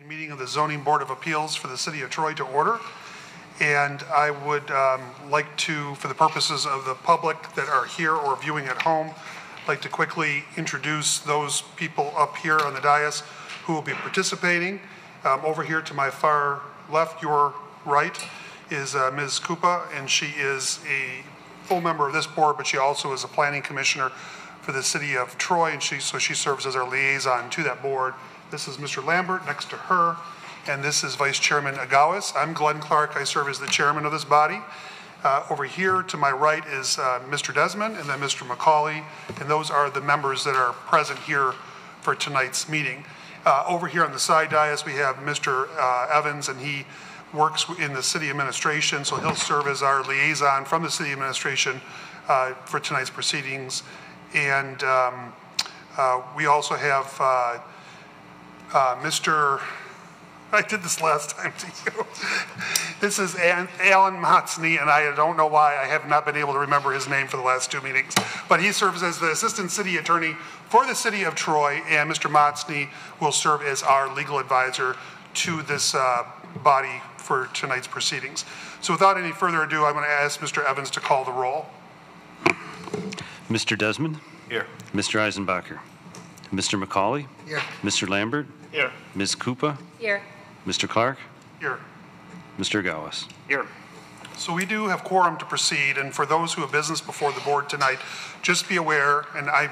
Meeting of the Zoning Board of Appeals for the City of Troy to order. And I would like to, for the purposes of the public that are here or viewing at home, like to quickly introduce those people up here on the dais who will be participating. Over here to my far left, your right, is Ms. Kupa, and she is a full member of this board, but she also is a planning commissioner for the City of Troy, and she serves as our liaison to that board. This is Mr. Lambert next to her, and this is Vice Chairman Agawes. I'm Glenn Clark. I serve as the chairman of this body. Over here to my right is Mr. Desmond and then Mr. McCauley, and those are the members that are present here for tonight's meeting. Over here on the side dais, we have Mr. Evans, and he works in the city administration, so he'll serve as our liaison from the city administration for tonight's proceedings. And we also have Mr. I did this last time to you. This is Alan Motsney, and I don't know why I have not been able to remember his name for the last two meetings. But he serves as the Assistant City Attorney for the City of Troy, and Mr. Motsney will serve as our legal advisor to this body for tonight's proceedings. So without any further ado, I'm going to ask Mr. Evans to call the roll. Mr. Desmond? Here. Mr. Eisenbacher? Mr. McCauley? Here. Mr. Lambert? Here. Ms. Kupa? Here. Mr. Clark? Here. Mr. Agawes? Here. So we do have quorum to proceed, and for those who have business before the board tonight, just be aware, and I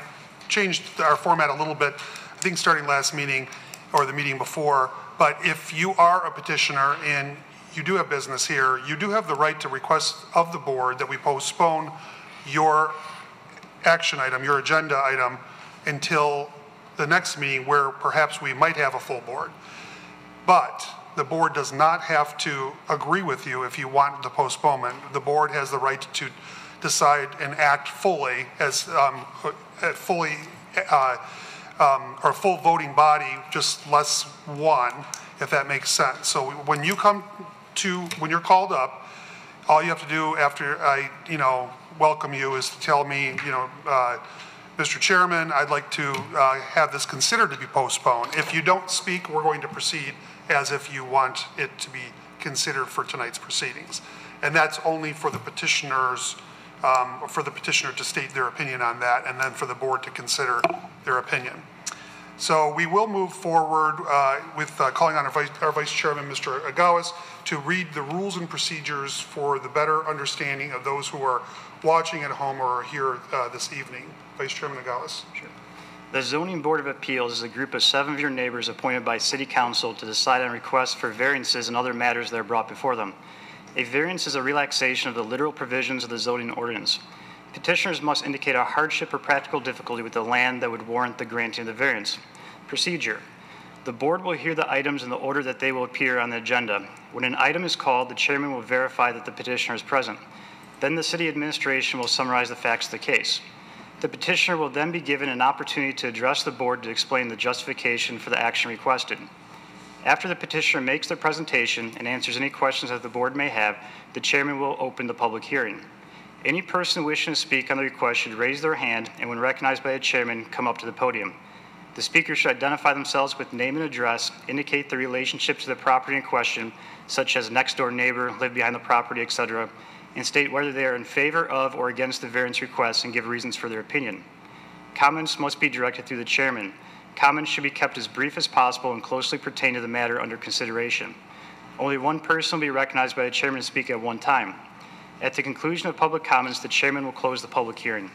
changed our format a little bit, I think starting last meeting or the meeting before, but if you are a petitioner and you do have business here, you do have the right to request of the board that we postpone your action item, your agenda item, until the next meeting where perhaps we might have a full board. But the board does not have to agree with you if you want the postponement. The board has the right to decide and act fully as or full voting body, just less one, if that makes sense. So when you when you're called up, all you have to do after I, welcome you is to tell me, Mr. Chairman, I'd like to have this considered to be postponed. If you don't speak, we're going to proceed as if you want it to be considered for tonight's proceedings. And that's only for the petitioners, for the petitioner to state their opinion on that, and then for the board to consider their opinion. So we will move forward with calling on our Vice Chairman, Mr. Agawes, to read the rules and procedures for the better understanding of those who are watching at home or are here this evening. Vice Chairman Agawes. Sure. The Zoning Board of Appeals is a group of 7 of your neighbors appointed by City Council to decide on requests for variances and other matters that are brought before them. A variance is a relaxation of the literal provisions of the zoning ordinance. Petitioners must indicate a hardship or practical difficulty with the land that would warrant the granting of the variance. Procedure. The board will hear the items in the order that they will appear on the agenda. When an item is called, the chairman will verify that the petitioner is present. Then the city administration will summarize the facts of the case. The petitioner will then be given an opportunity to address the board to explain the justification for the action requested. After the petitioner makes their presentation and answers any questions that the board may have, the chairman will open the public hearing. Any person wishing to speak on the request should raise their hand, and when recognized by the chairman, come up to the podium. The speaker should identify themselves with name and address, indicate the relationship to the property in question, such as next door neighbor, live behind the property, etc., and state whether they are in favor of or against the variance request and give reasons for their opinion. Comments must be directed through the chairman. Comments should be kept as brief as possible and closely pertain to the matter under consideration. Only one person will be recognized by the chairman to speak at one time. At the conclusion of public comments, the chairman will close the public hearing.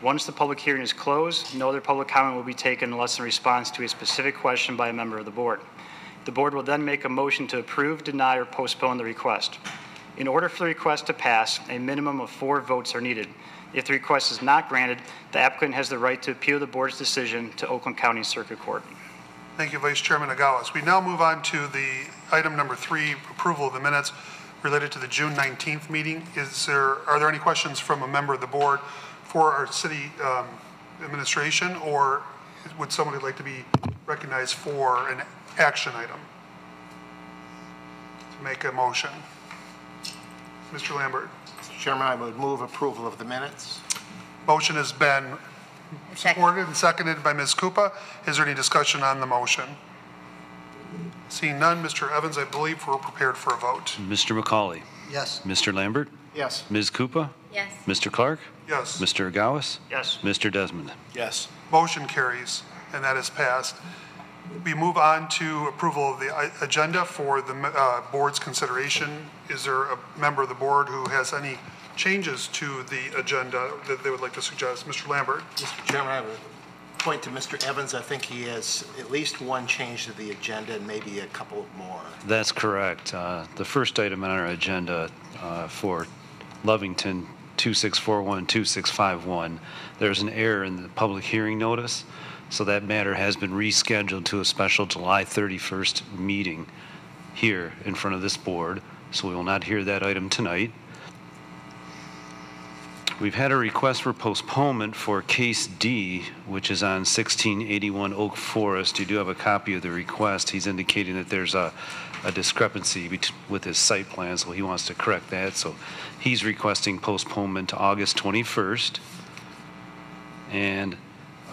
Once the public hearing is closed, no other public comment will be taken unless in response to a specific question by a member of the board. The board will then make a motion to approve, deny, or postpone the request. In order for the request to pass, a minimum of 4 votes are needed. If the request is not granted, the applicant has the right to appeal the board's decision to Oakland County Circuit Court. Thank you, Vice Chairman Agawes. We now move on to the item number 3, approval of the minutes related to the June 19th meeting. Are there any questions from a member of the board for our city administration, or would somebody like to be recognized for an action item? To make a motion. Mr. Lambert. Mr. Chairman, I would move approval of the minutes. Motion has been supported and seconded by Ms. Kupa. Is there any discussion on the motion? Seeing none, Mr. Evans, I believe we're prepared for a vote. Mr. McCauley? Yes. Mr. Lambert? Yes. Ms. Koopa? Yes. Mr. Clark? Yes. Mr. Gauss? Yes. Mr. Desmond? Yes. Motion carries, and that is passed. We move on to approval of the agenda for the board's consideration. Is there a member of the board who has any changes to the agenda that they would like to suggest? Mr. Lambert? Mr. Chairman, I would point to Mr. Evans. I think he has at least one change to the agenda and maybe a couple more. That's correct. The first item on our agenda for Lovington 2641, 2651, there's an error in the public hearing notice, so that matter has been rescheduled to a special July 31st meeting here in front of this board, so we will not hear that item tonight. We've had a request for postponement for case D, which is on 1681 Oak Forest. You do have a copy of the request. He's indicating that there's a discrepancy with his site plan, so he wants to correct that. So he's requesting postponement to August 21st. And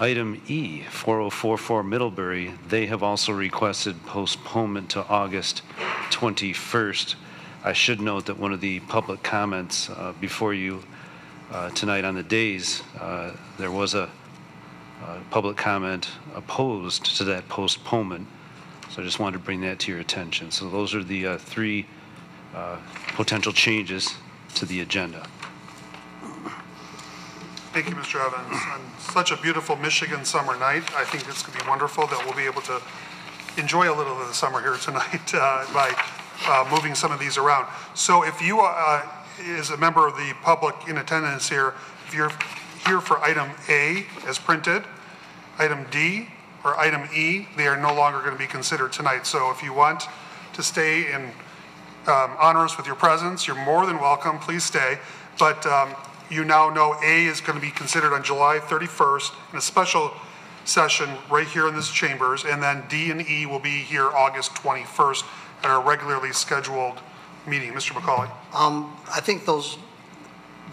item E, 4044 Middlebury, they have also requested postponement to August 21st. I should note that one of the public comments before you tonight on the days, there was a public comment opposed to that postponement. So I just wanted to bring that to your attention. So those are the three potential changes to the agenda. Thank you, Mr. Evans. On such a beautiful Michigan summer night, I think it's going to be wonderful that we'll be able to enjoy a little of the summer here tonight by moving some of these around. So if you, as a member of the public in attendance here, if you're here for item A as printed, item D, or item E, they are no longer going to be considered tonight. So if you want to stay and honor us with your presence, you're more than welcome. Please stay. But you now know A is going to be considered on July 31st in a special session right here in this chambers, and then D and E will be here August 21st at our regularly scheduled meeting. Mr. McCauley. I think those,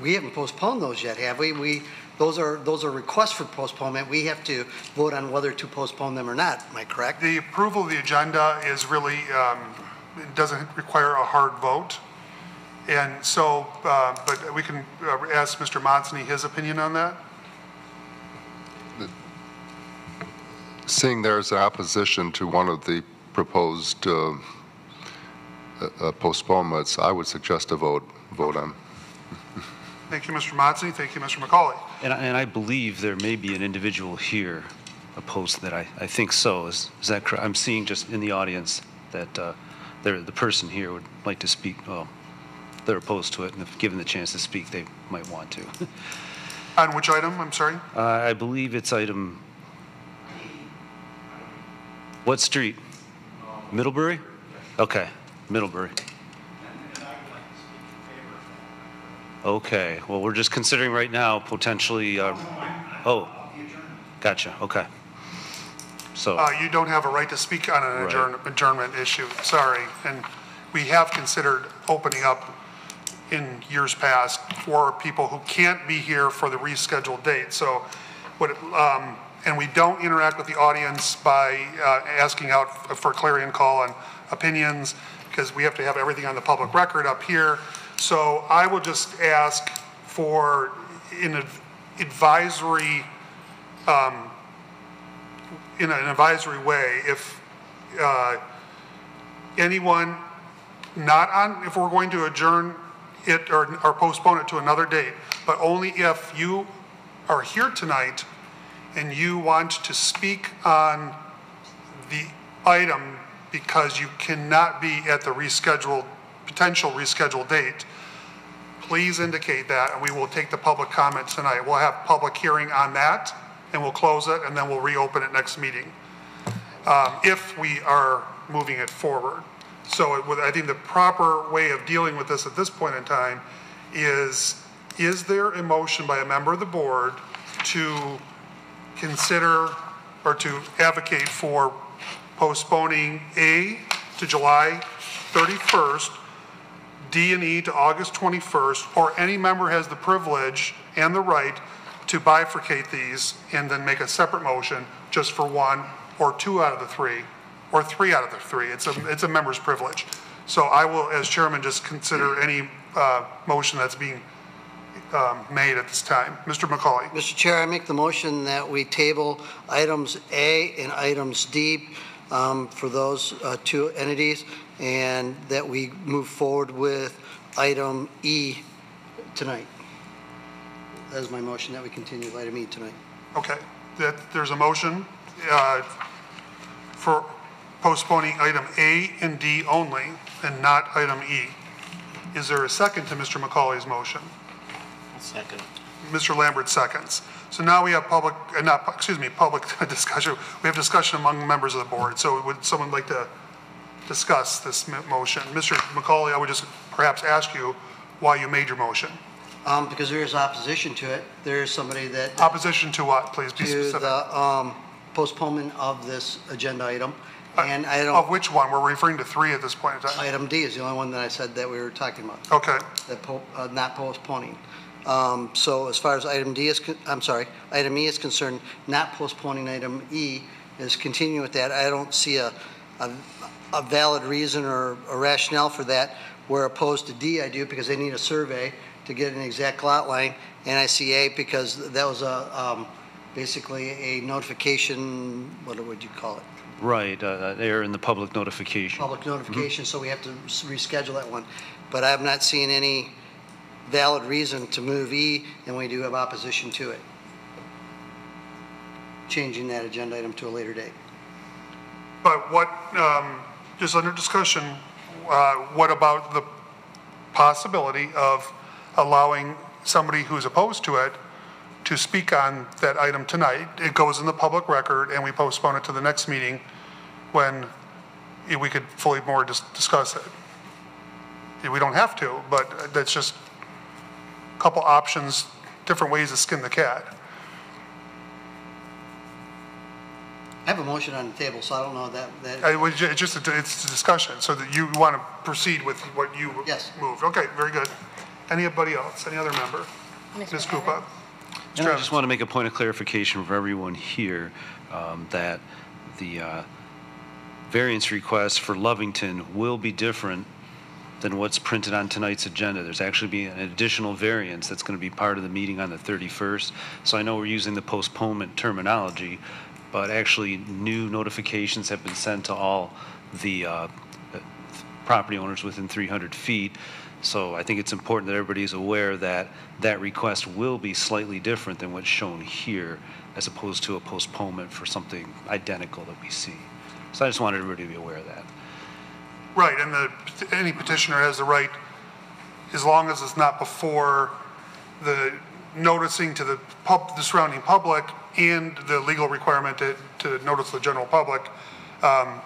we haven't postponed those yet, have we? Those are requests for postponement. We have to vote on whether to postpone them or not. Am I correct? The approval of the agenda is really, it doesn't require a hard vote. And so, but we can ask Mr. Monsney his opinion on that. Seeing there's opposition to one of the proposed postponements, I would suggest a vote on. Thank you, Mr. Monsney. Thank you, Mr. McCauley. And I believe there may be an individual here opposed to that. I think so. Is that correct? I'm seeing just in the audience that the person here would like to speak. Well, they're opposed to it, and if given the chance to speak, they might want to. On which item? I'm sorry. I believe it's item. What street? Middlebury? Okay, Middlebury. Okay, well, we're just considering right now potentially, oh, gotcha, okay. So, You don't have a right to speak on an Right. adjournment issue, sorry. And we have considered opening up in years past for people who can't be here for the rescheduled date. So, and we don't interact with the audience by asking out for clarion call on opinions, because we have to have everything on the public record up here. So I will just ask for in an advisory way, if anyone not on, if we're going to adjourn it or postpone it to another date, but only if you are here tonight and you want to speak on the item because you cannot be at the potential rescheduled date, please indicate that, and we will take the public comment tonight. We'll have public hearing on that, and we'll close it, and then we'll reopen it next meeting, if we are moving it forward. So I think the proper way of dealing with this at this point in time is there a motion by a member of the board to consider or to advocate for postponing A to July 31st, D and E to August 21st, or any member has the privilege and the right to bifurcate these and then make a separate motion just for one or two out of the three or 3 out of the 3. It's a member's privilege. So I will, as chairman, just consider any motion that's being made at this time. Mr. McCauley. Mr. Chair, I make the motion that we table items A and items D for those two entities, and that we move forward with item E tonight. That is my motion, that we continue with item E tonight. Okay. There's a motion for postponing item A and D only and not item E. Is there a second to Mr. McCauley's motion? Second. Mr. Lambert seconds. So now we have public discussion. We have discussion among members of the board. So would someone like to discuss this motion? Mr. McCauley, I would just perhaps ask you why you made your motion. Because there is opposition to it. There is somebody that... Opposition to what? Please be to specific. the postponement of this agenda item. And I don't... Of which one? We're referring to 3 at this point in time. Item D is the only one that I said that we were talking about. Okay. That not postponing. So as far as item E is concerned, not postponing item E is continuing with that. I don't see a valid reason or a rationale for that, where opposed to D I do, because they need a survey to get an exact lot line, and I see A because that was basically a notification, what would you call it? Right, error in the public notification. Public notification, so we have to reschedule that one. But I'm not seeing any valid reason to move E, and we do have opposition to it. Changing that agenda item to a later date. But what, just under discussion, what about the possibility of allowing somebody who's opposed to it to speak on that item tonight? It goes in the public record and we postpone it to the next meeting when we could fully more discuss it. We don't have to, but that's just a couple options, different ways to skin the cat. I have a motion on the table, so I don't know that. It's a discussion, so that you want to proceed with what you Yes. moved. Okay, very good. Anybody else? Any other member? Ms. Krupa? And I just want to make a point of clarification for everyone here that the variance request for Lovington will be different than what's printed on tonight's agenda. There's actually be an additional variance that's going to be part of the meeting on the 31st. So I know we're using the postponement terminology, but actually new notifications have been sent to all the property owners within 300 feet. So I think it's important that everybody is aware that that request will be slightly different than what's shown here, as opposed to a postponement for something identical that we see. So I just wanted everybody to be aware of that. Right, and any petitioner has the right, as long as it's not before the noticing to the surrounding public and the legal requirement to notice the general public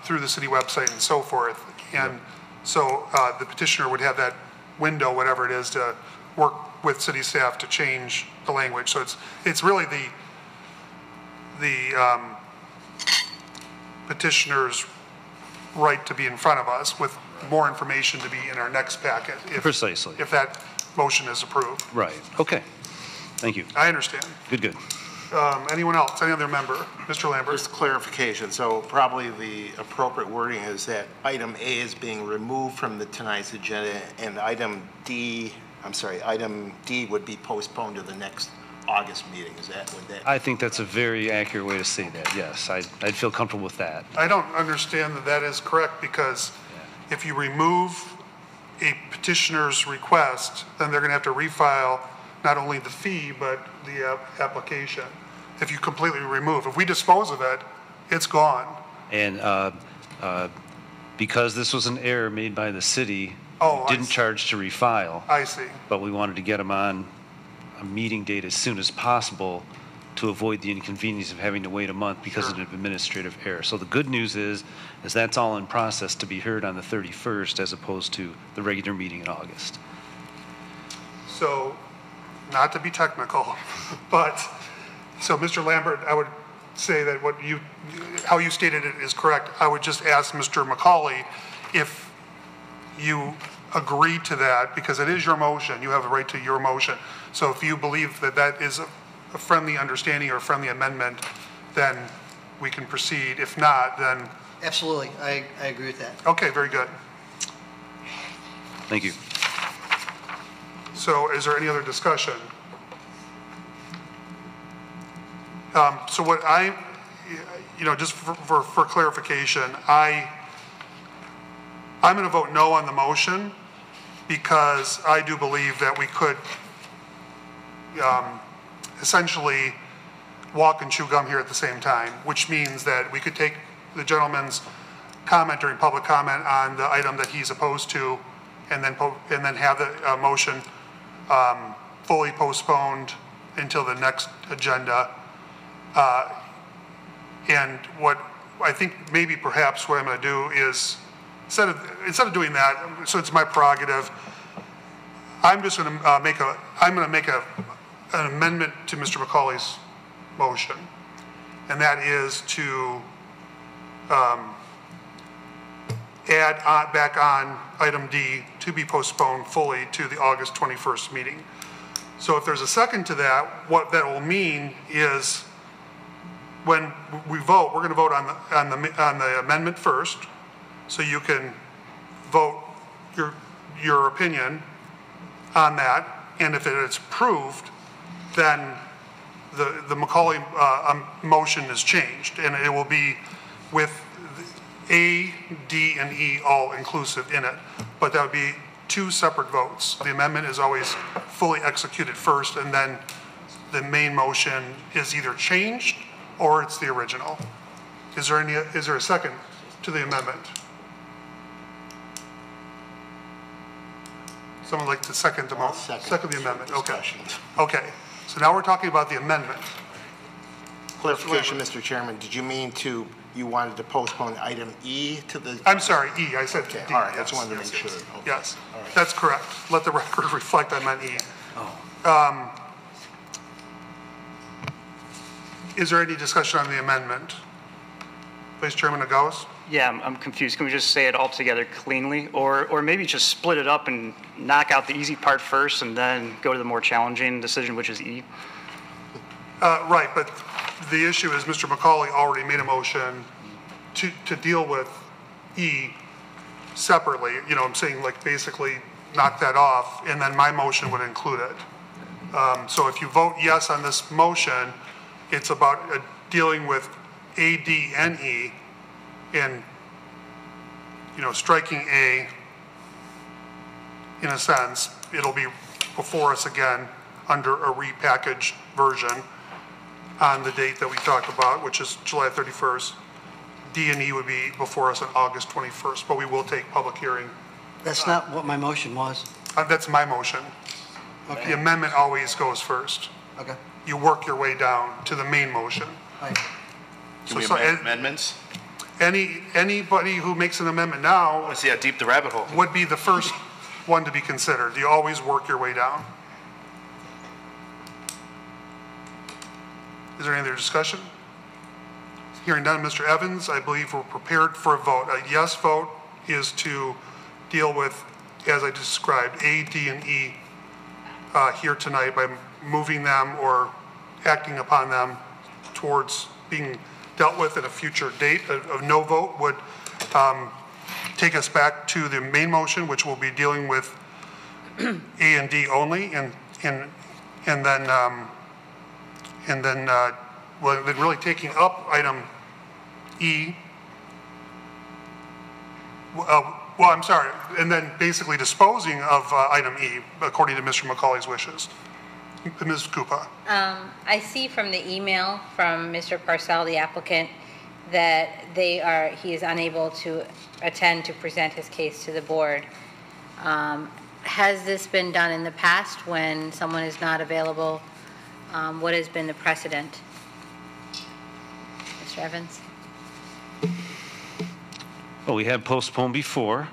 through the city website and so forth. And so the petitioner would have that window, whatever it is, to work with city staff to change the language. So it's really the petitioner's right to be in front of us with more information to be in our next packet. Precisely. If that motion is approved. Right. Okay. Thank you. I understand. Good. Anyone else? Any other member? Mr. Lambert? Just clarification. So probably the appropriate wording is that item A is being removed from tonight's agenda, and item D would be postponed to the next August meeting. Would that? I think that's a very accurate way to say that. Yes, I'd feel comfortable with that. I don't understand that is correct, because if you remove a petitioner's request, then they're going to have to refile not only the fee, but the application. If you completely remove, if we dispose of it, it's gone. And because this was an error made by the city, Oh, we didn't charge to refile, I see. but we wanted to get them on a meeting date as soon as possible to avoid the inconvenience of having to wait a month because of an administrative error. So the good news is that's all in process to be heard on the 31st as opposed to the regular meeting in August. So, not to be technical, but, so Mr. Lambert, I would say that how you stated it is correct. I would just ask Mr. McCauley if you agree to that, because it is your motion. You have a right to your motion. So if you believe that that is a friendly understanding or a friendly amendment, then we can proceed. If not, then Absolutely, I agree with that. Okay, very good. Thank you. So is there any other discussion? So what just for clarification, I'm going to vote no on the motion because I do believe that we could essentially walk and chew gum here at the same time, which means that we could take the gentleman's comment during public comment on the item that he's opposed to, and then have the motion fully postponed until the next agenda. And what I think maybe perhaps what I'm going to do is instead of doing that, so it's my prerogative, I'm just going to make an amendment to Mr. McCauley's motion, and that is to add back on item D to be postponed fully to the August 21st meeting. So if there's a second to that, what that will mean is when we vote, we're going to vote on the amendment first, so you can vote your opinion on that, and if it is approved, then the McCauley motion is changed, and it will be with A, D, and E all inclusive in it, but that would be two separate votes. The amendment is always fully executed first, and then the main motion is either changed or it's the original. Is there a second to the amendment? Someone like to second the motion? Second the amendment, okay. Okay, so now we're talking about the amendment. Clarification, Mr. Chairman, did you mean you wanted to postpone item E to the? I'm sorry, E, I said D. All right, I yes, just wanted to yes, make sure. yes. Okay. Yes, All right. that's correct. Let the record reflect I meant E. Is there any discussion on the amendment? Vice Chairman Nagaus? Yeah, I'm confused. Can we just say it all together cleanly? Or maybe just split it up and knock out the easy part first and then go to the more challenging decision, which is E? Right, but the issue is Mr. McCauley already made a motion to deal with E separately. You know, I'm saying like basically knock that off, and then my motion would include it. So if you vote yes on this motion, it's about dealing with A, D, and E, and striking A. In a sense, it'll be before us again under a repackaged version on the date that we talked about, which is July 31st. D and E would be before us on August 21st, but we will take public hearing. That's not what my motion was. That's my motion. Okay. The amendment always goes first. Okay. You work your way down to the main motion. Right. Can we amend amendments? Anybody who makes an amendment now Let's see how deep the rabbit hole. would be the first one to be considered. You always work your way down. Is there any other discussion? Hearing none, Mr. Evans, I believe we're prepared for a vote. A yes vote is to deal with, as I described, A, D, and E here tonight by moving them or acting upon them towards being dealt with at a future date. A no vote would take us back to the main motion, which will be dealing with A and D only, and then really taking up item E. Well, I'm sorry, and then basically disposing of item E according to Mr. McCauley's wishes. Ms. Koopa. I see from the email from Mr. Parcell, the applicant, that he is unable to attend to present his case to the board. Has this been done in the past when someone is not available? What has been the precedent? Mr. Evans? Well, we have postponed before.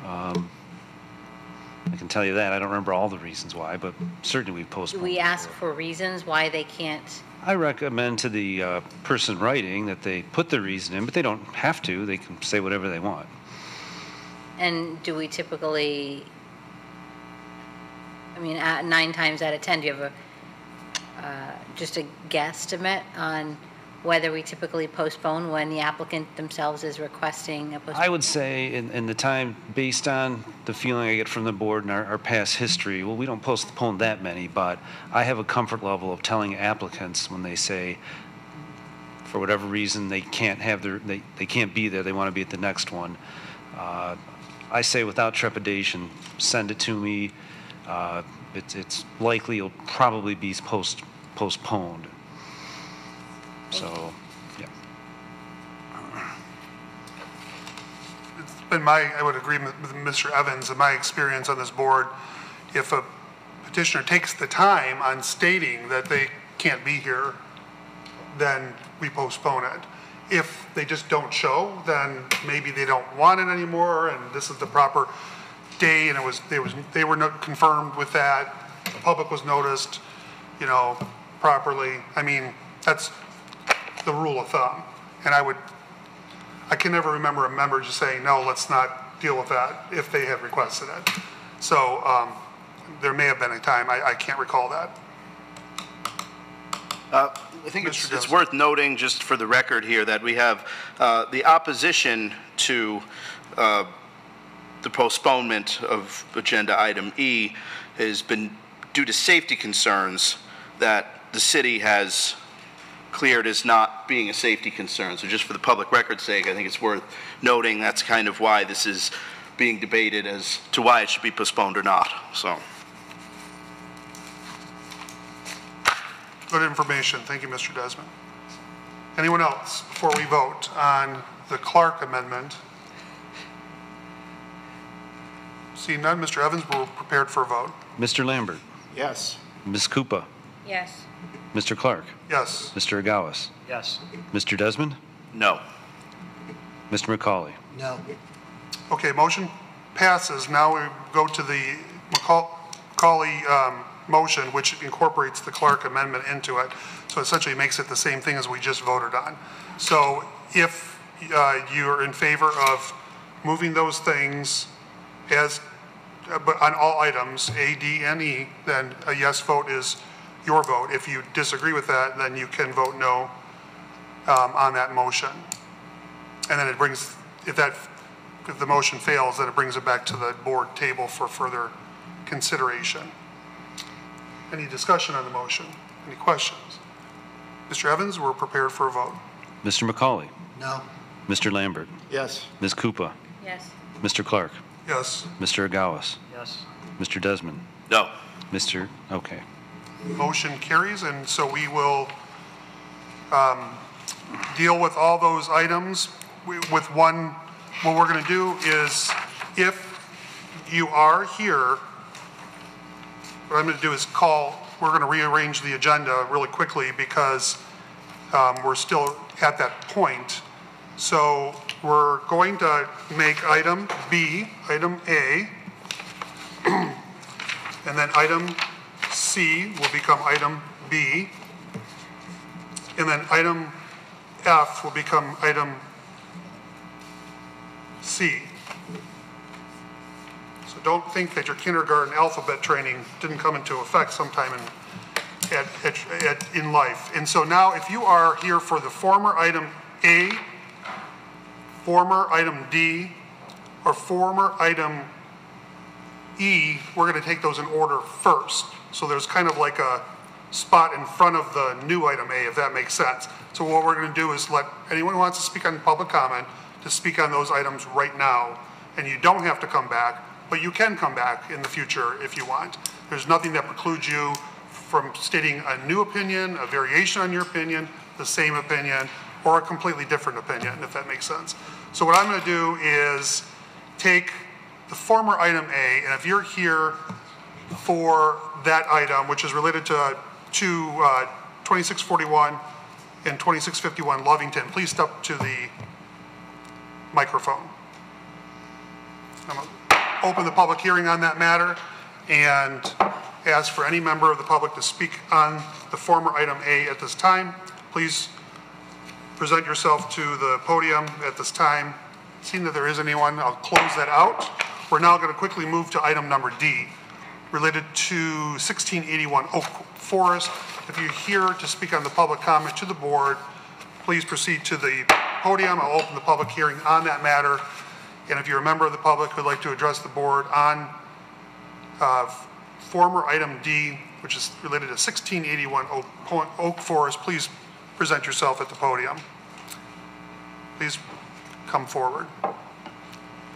I can tell you that. I don't remember all the reasons why, but certainly we've Do postponed. we ask before. for reasons why they can't? I recommend to the person writing that they put the reason in, but they don't have to. They can say whatever they want. And do we typically, 9 times out of 10, do you have just a guesstimate on whether we typically postpone when the applicant themselves is requesting a postponement? I would say in the time, based on the feeling I get from the board and our past history, well, we don't postpone that many, but I have a comfort level of telling applicants when they say, for whatever reason, they can't have they can't be there, they want to be at the next one. I say without trepidation, send it to me. It's likely it'll probably be postponed. So, yeah. It's been I would agree with Mr. Evans, in my experience on this board, if a petitioner takes the time on stating that they can't be here, then we postpone it. If they just don't show, then maybe they don't want it anymore, and this is the proper day, and they were not confirmed with that. The public was noticed, properly. I mean, that's the rule of thumb. And I can never remember a member just saying, no, let's not deal with that if they had requested it. So there may have been a time, I can't recall that. I think it's worth noting, just for the record here, that we have the opposition to the postponement of agenda item E has been due to safety concerns that the city has cleared as not being a safety concern. So just for the public record's sake, I think it's worth noting that's kind of why this is being debated as to why it should be postponed or not. So. Good information. Thank you, Mr. Desmond. Anyone else before we vote on the Clark amendment? Seeing none, Mr. Evans, we're prepared for a vote. Mr. Lambert, Yes. Ms. Koopa, Yes. Mr. Clark, Yes. Mr. Agawas, Yes. Mr. Desmond, No. Mr. McCauley. No. Okay, motion passes. Now we go to the Macaulay motion, which incorporates the Clark amendment into it. So essentially makes it the same thing as we just voted on. So if you're in favor of moving those things as, but on all items, A, D, and E, then a yes vote is your vote. If you disagree with that, then you can vote no on that motion. And then it brings, if the motion fails, then it brings it back to the board table for further consideration. Any discussion on the motion? Any questions? Mr. Evans, we're prepared for a vote. Mr. McCauley, No. Mr. Lambert, Yes. Ms. Koopa, Yes. Mr. Clark, Yes. Mr. Agawas, Yes. Mr. Desmond, No. okay. Motion carries, and so we will deal with all those items with one. What we're going to do is, if you are here, what I'm going to do is we're going to rearrange the agenda really quickly because we're still at that point. So we're going to make item B, item A, and then item C will become item B, and then item F will become item C. So don't think that your kindergarten alphabet training didn't come into effect sometime in life. And so now if you are here for the former item A, former item D, or former item E, we're going to take those in order first. So there's kind of like a spot in front of the new item A, if that makes sense. So what we're going to do is let anyone who wants to speak on public comment to speak on those items right now. And you don't have to come back, but you can come back in the future if you want. There's nothing that precludes you from stating a new opinion, a variation on your opinion, the same opinion, or a completely different opinion, if that makes sense. So what I'm going to do is take the former item A, and if you're here for that item, which is related to 2641 and 2651 Lovington, please step to the microphone. I'm going to open the public hearing on that matter and ask for any member of the public to speak on the former item A at this time. Please present yourself to the podium at this time. Seeing that there is anyone, I'll close that out. We're now going to quickly move to item number D, related to 1681 Oak Forest. If you're here to speak on the public comment to the board, please proceed to the podium. I'll open the public hearing on that matter. And if you're a member of the public who would like to address the board on former item D, which is related to 1681 Oak Forest, please present yourself at the podium. Please come forward.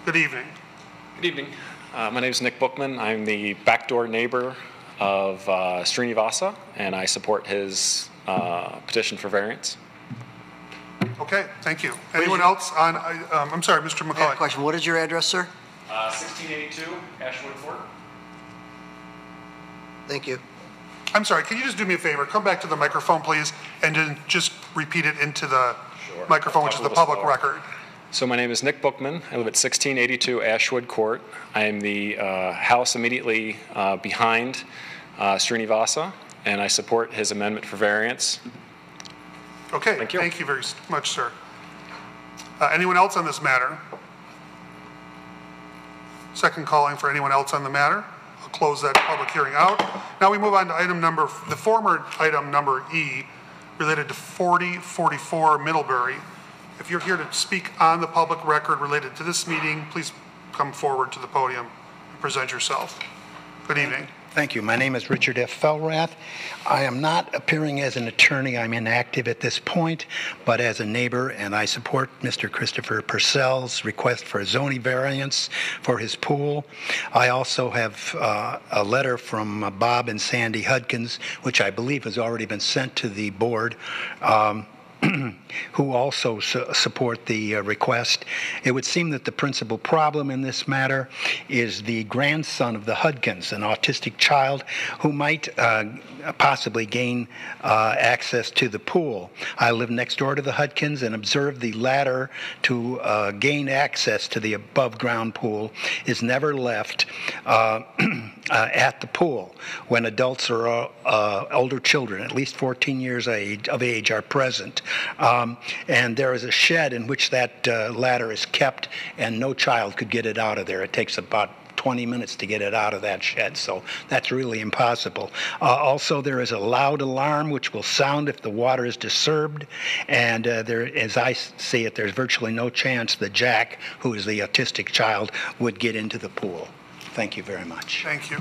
Good evening. Good evening. My name is Nick Bookman. I'm the backdoor neighbor of Srinivasa, and I support his petition for variance. Okay, thank you. Anyone else on, I'm sorry, Mr. I have a McCoy. question. What is your address, sir? 1682 Ashwood Court. Thank you. I'm sorry, can you just do me a favor? Come back to the microphone, please, and then just repeat it into the microphone, which is the public record. So my name is Nick Bookman. I live at 1682 Ashwood Court. I am the house immediately behind Srinivasa, and I support his amendment for variance. Okay, thank you very much, sir. Anyone else on this matter? Second calling for anyone else on the matter. I'll close that public hearing out. Now we move on to the former item number E, related to 4044 Middlebury. If you're here to speak on the public record related to this meeting, please come forward to the podium and present yourself. Good evening. Thank you. My name is Richard F. Felrath. I am not appearing as an attorney. I'm inactive at this point, but as a neighbor, and I support Mr. Christopher Purcell's request for a zoning variance for his pool. I also have a letter from Bob and Sandy Hudkins, which I believe has already been sent to the board, who also support the request. It would seem that the principal problem in this matter is the grandson of the Hudkins, an autistic child who might possibly gain access to the pool. I live next door to the Hudkins and observe the ladder to gain access to the above-ground pool is never left at the pool when adults or older children, at least 14 years of age, are present. And there is a shed in which that ladder is kept, and no child could get it out of there. It takes about 20 minutes to get it out of that shed, so that's really impossible. Also, there is a loud alarm which will sound if the water is disturbed, and there, as I see it, there's virtually no chance that Jack, who is the autistic child, would get into the pool. Thank you very much. Thank you.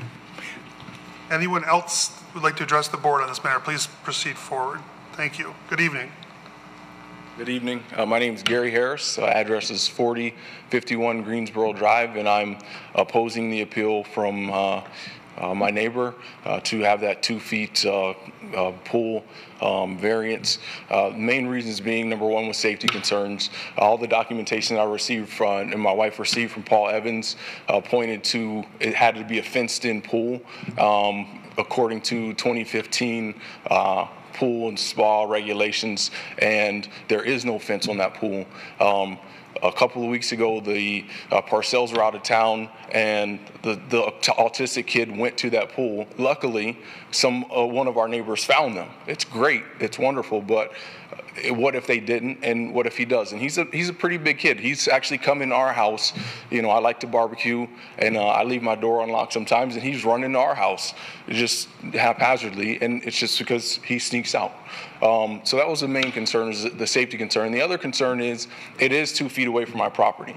Anyone else who would like to address the board on this matter, please proceed forward. Thank you. Good evening. Good evening. My name is Gary Harris. Address is 4051 Greensboro Drive, and I'm opposing the appeal from my neighbor to have that 2 feet pool variance. Main reasons being, number one, was safety concerns. All the documentation I received from, and my wife received from Paul Evans, pointed to it had to be a fenced-in pool according to 2015 pool and spa regulations, and there is no fence on that pool. A couple of weeks ago, the Parcells were out of town, and the autistic kid went to that pool. Luckily, one of our neighbors found them. It's great, it's wonderful, but what if they didn't, and what if he does? And he's a pretty big kid. He's actually come in our house. You know, I like to barbecue, and I leave my door unlocked sometimes, and he's running to our house just haphazardly, and it's just because he sneaks out. So that was the main concern, is the safety concern. The other concern is it is 2 feet away from my property.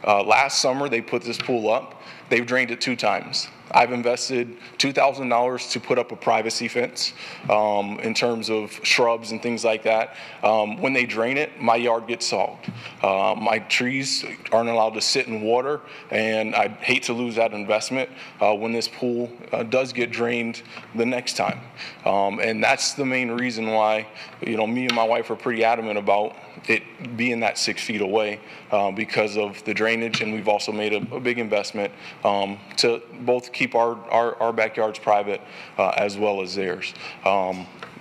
Last summer, they put this pool up. They've drained it 2 times. I've invested $2,000 to put up a privacy fence in terms of shrubs and things like that. When they drain it, my yard gets sogged. My trees aren't allowed to sit in water, and I'd hate to lose that investment when this pool does get drained the next time. And that's the main reason why, you know, me and my wife are pretty adamant about it being that 6 feet away because of the drainage, and we've also made a big investment to both keep our backyards private as well as theirs.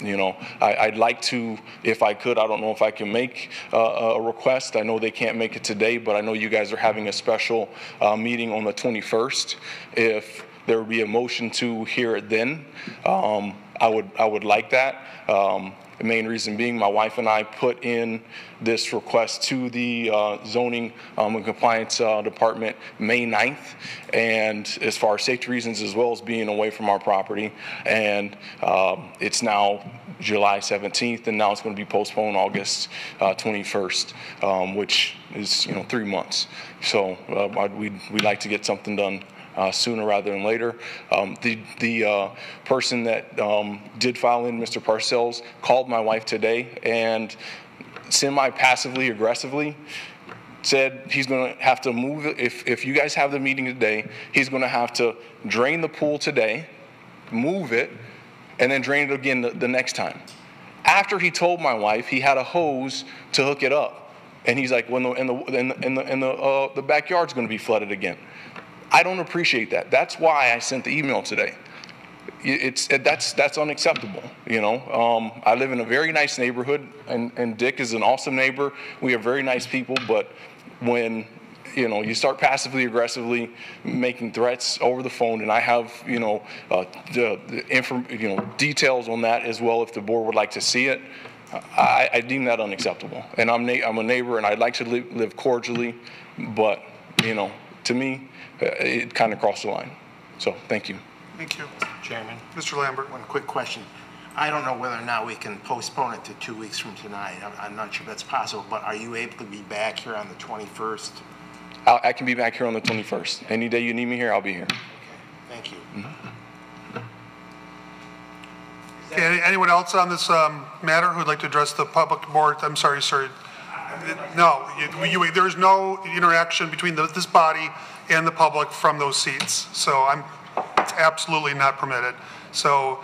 You know, I'd like to, if I could, I don't know if I can make a request. I know they can't make it today, but I know you guys are having a special meeting on the 21st. If there would be a motion to hear it then, I would like that. The main reason being my wife and I put in this request to the zoning and compliance department May 9th, and as far as safety reasons as well as being away from our property, and it's now July 17th, and now it's going to be postponed August 21st, which is 3 months. So we'd like to get something done sooner rather than later. The person that did file in, Mr. Parcells, called my wife today and semi-passively aggressively said he's going to have to move it. If you guys have the meeting today, he's going to have to drain the pool today, move it, and then drain it again the next time. After he told my wife he had a hose to hook it up, and he's like, well, the backyard's going to be flooded again. I don't appreciate that. That's why I sent the email today. That's unacceptable. I live in a very nice neighborhood, and Dick is an awesome neighbor. We are very nice people, but when you start passively aggressively making threats over the phone, and I have details on that as well if the board would like to see it. I deem that unacceptable, and I'm a neighbor, and I'd like to live cordially, but to me, it kind of crossed the line. So thank you. Thank you. Chairman. Mr. Lambert. One quick question. I don't know whether or not we can postpone it to 2 weeks from tonight. I'm not sure that's possible, but are you able to be back here on the 21st? I can be back here on the 21st. Any day you need me here, I'll be here. Okay. Thank you. Okay, anyone else on this matter who'd like to address the public board? I'm sorry, sir. No, there's no interaction between this body and the public from those seats. So it's absolutely not permitted. So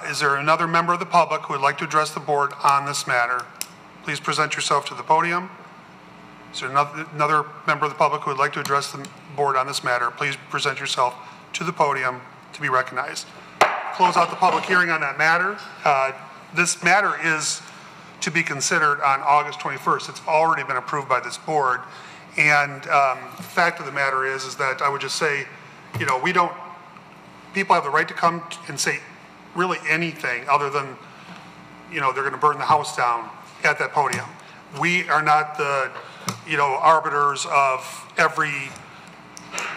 is there another member of the public who would like to address the board on this matter? Please present yourself to the podium. Is there another member of the public who would like to address the board on this matter? Please present yourself to the podium to be recognized. Close out the public hearing on that matter. This matter is to be considered on August 21st. It's already been approved by this board. And the fact of the matter is that I would just say, people have the right to come and say really anything other than, they're going to burn the house down at that podium. We are not the, arbiters of every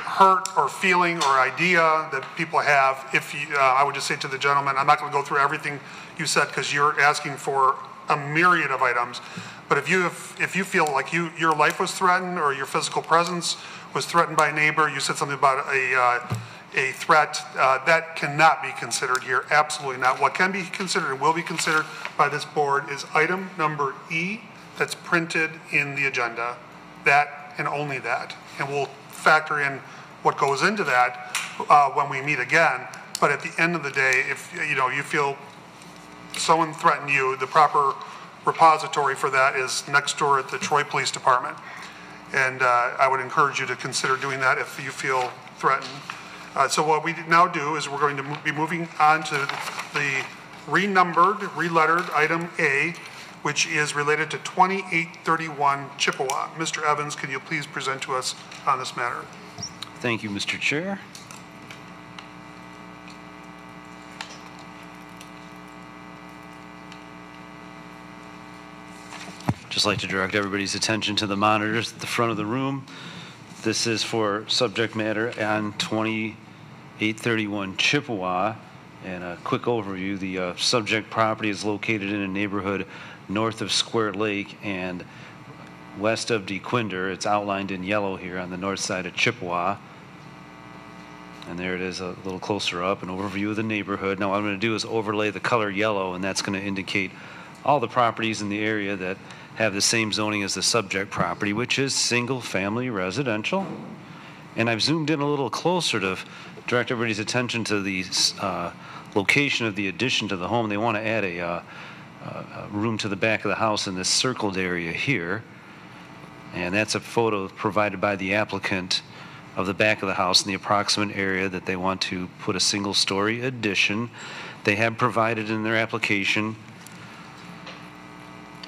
hurt or feeling or idea that people have. I would just say to the gentleman, I'm not going to go through everything you said because you're asking for a myriad of items. But if you feel like your life was threatened or your physical presence was threatened by a neighbor, you said something about a threat, that cannot be considered here. Absolutely not. What can be considered and will be considered by this board is item number E that's printed in the agenda. That and only that. And we'll factor in what goes into that when we meet again. But at the end of the day, if you feel someone threatened you, the proper repository for that is next door at the Troy Police Department. And I would encourage you to consider doing that if you feel threatened. So what we now do is we're going to be moving on to the renumbered, relettered item A, which is related to 2831 Chippewa. Mr. Evans, can you please present to us on this matter? Thank you, Mr. Chair. Just like to direct everybody's attention to the monitors at the front of the room. This is for subject matter on 2831 Chippewa. And a quick overview, the subject property is located in a neighborhood north of Square Lake and west of DeQuinder. It's outlined in yellow here on the north side of Chippewa. And there it is a little closer up, an overview of the neighborhood. Now what I'm going to do is overlay the color yellow, and that's going to indicate all the properties in the area that have the same zoning as the subject property, which is single-family residential. And I've zoomed in a little closer to direct everybody's attention to the location of the addition to the home. They want to add a room to the back of the house in this circled area here. And that's a photo provided by the applicant of the back of the house in the approximate area that they want to put a single-story addition. They have provided in their application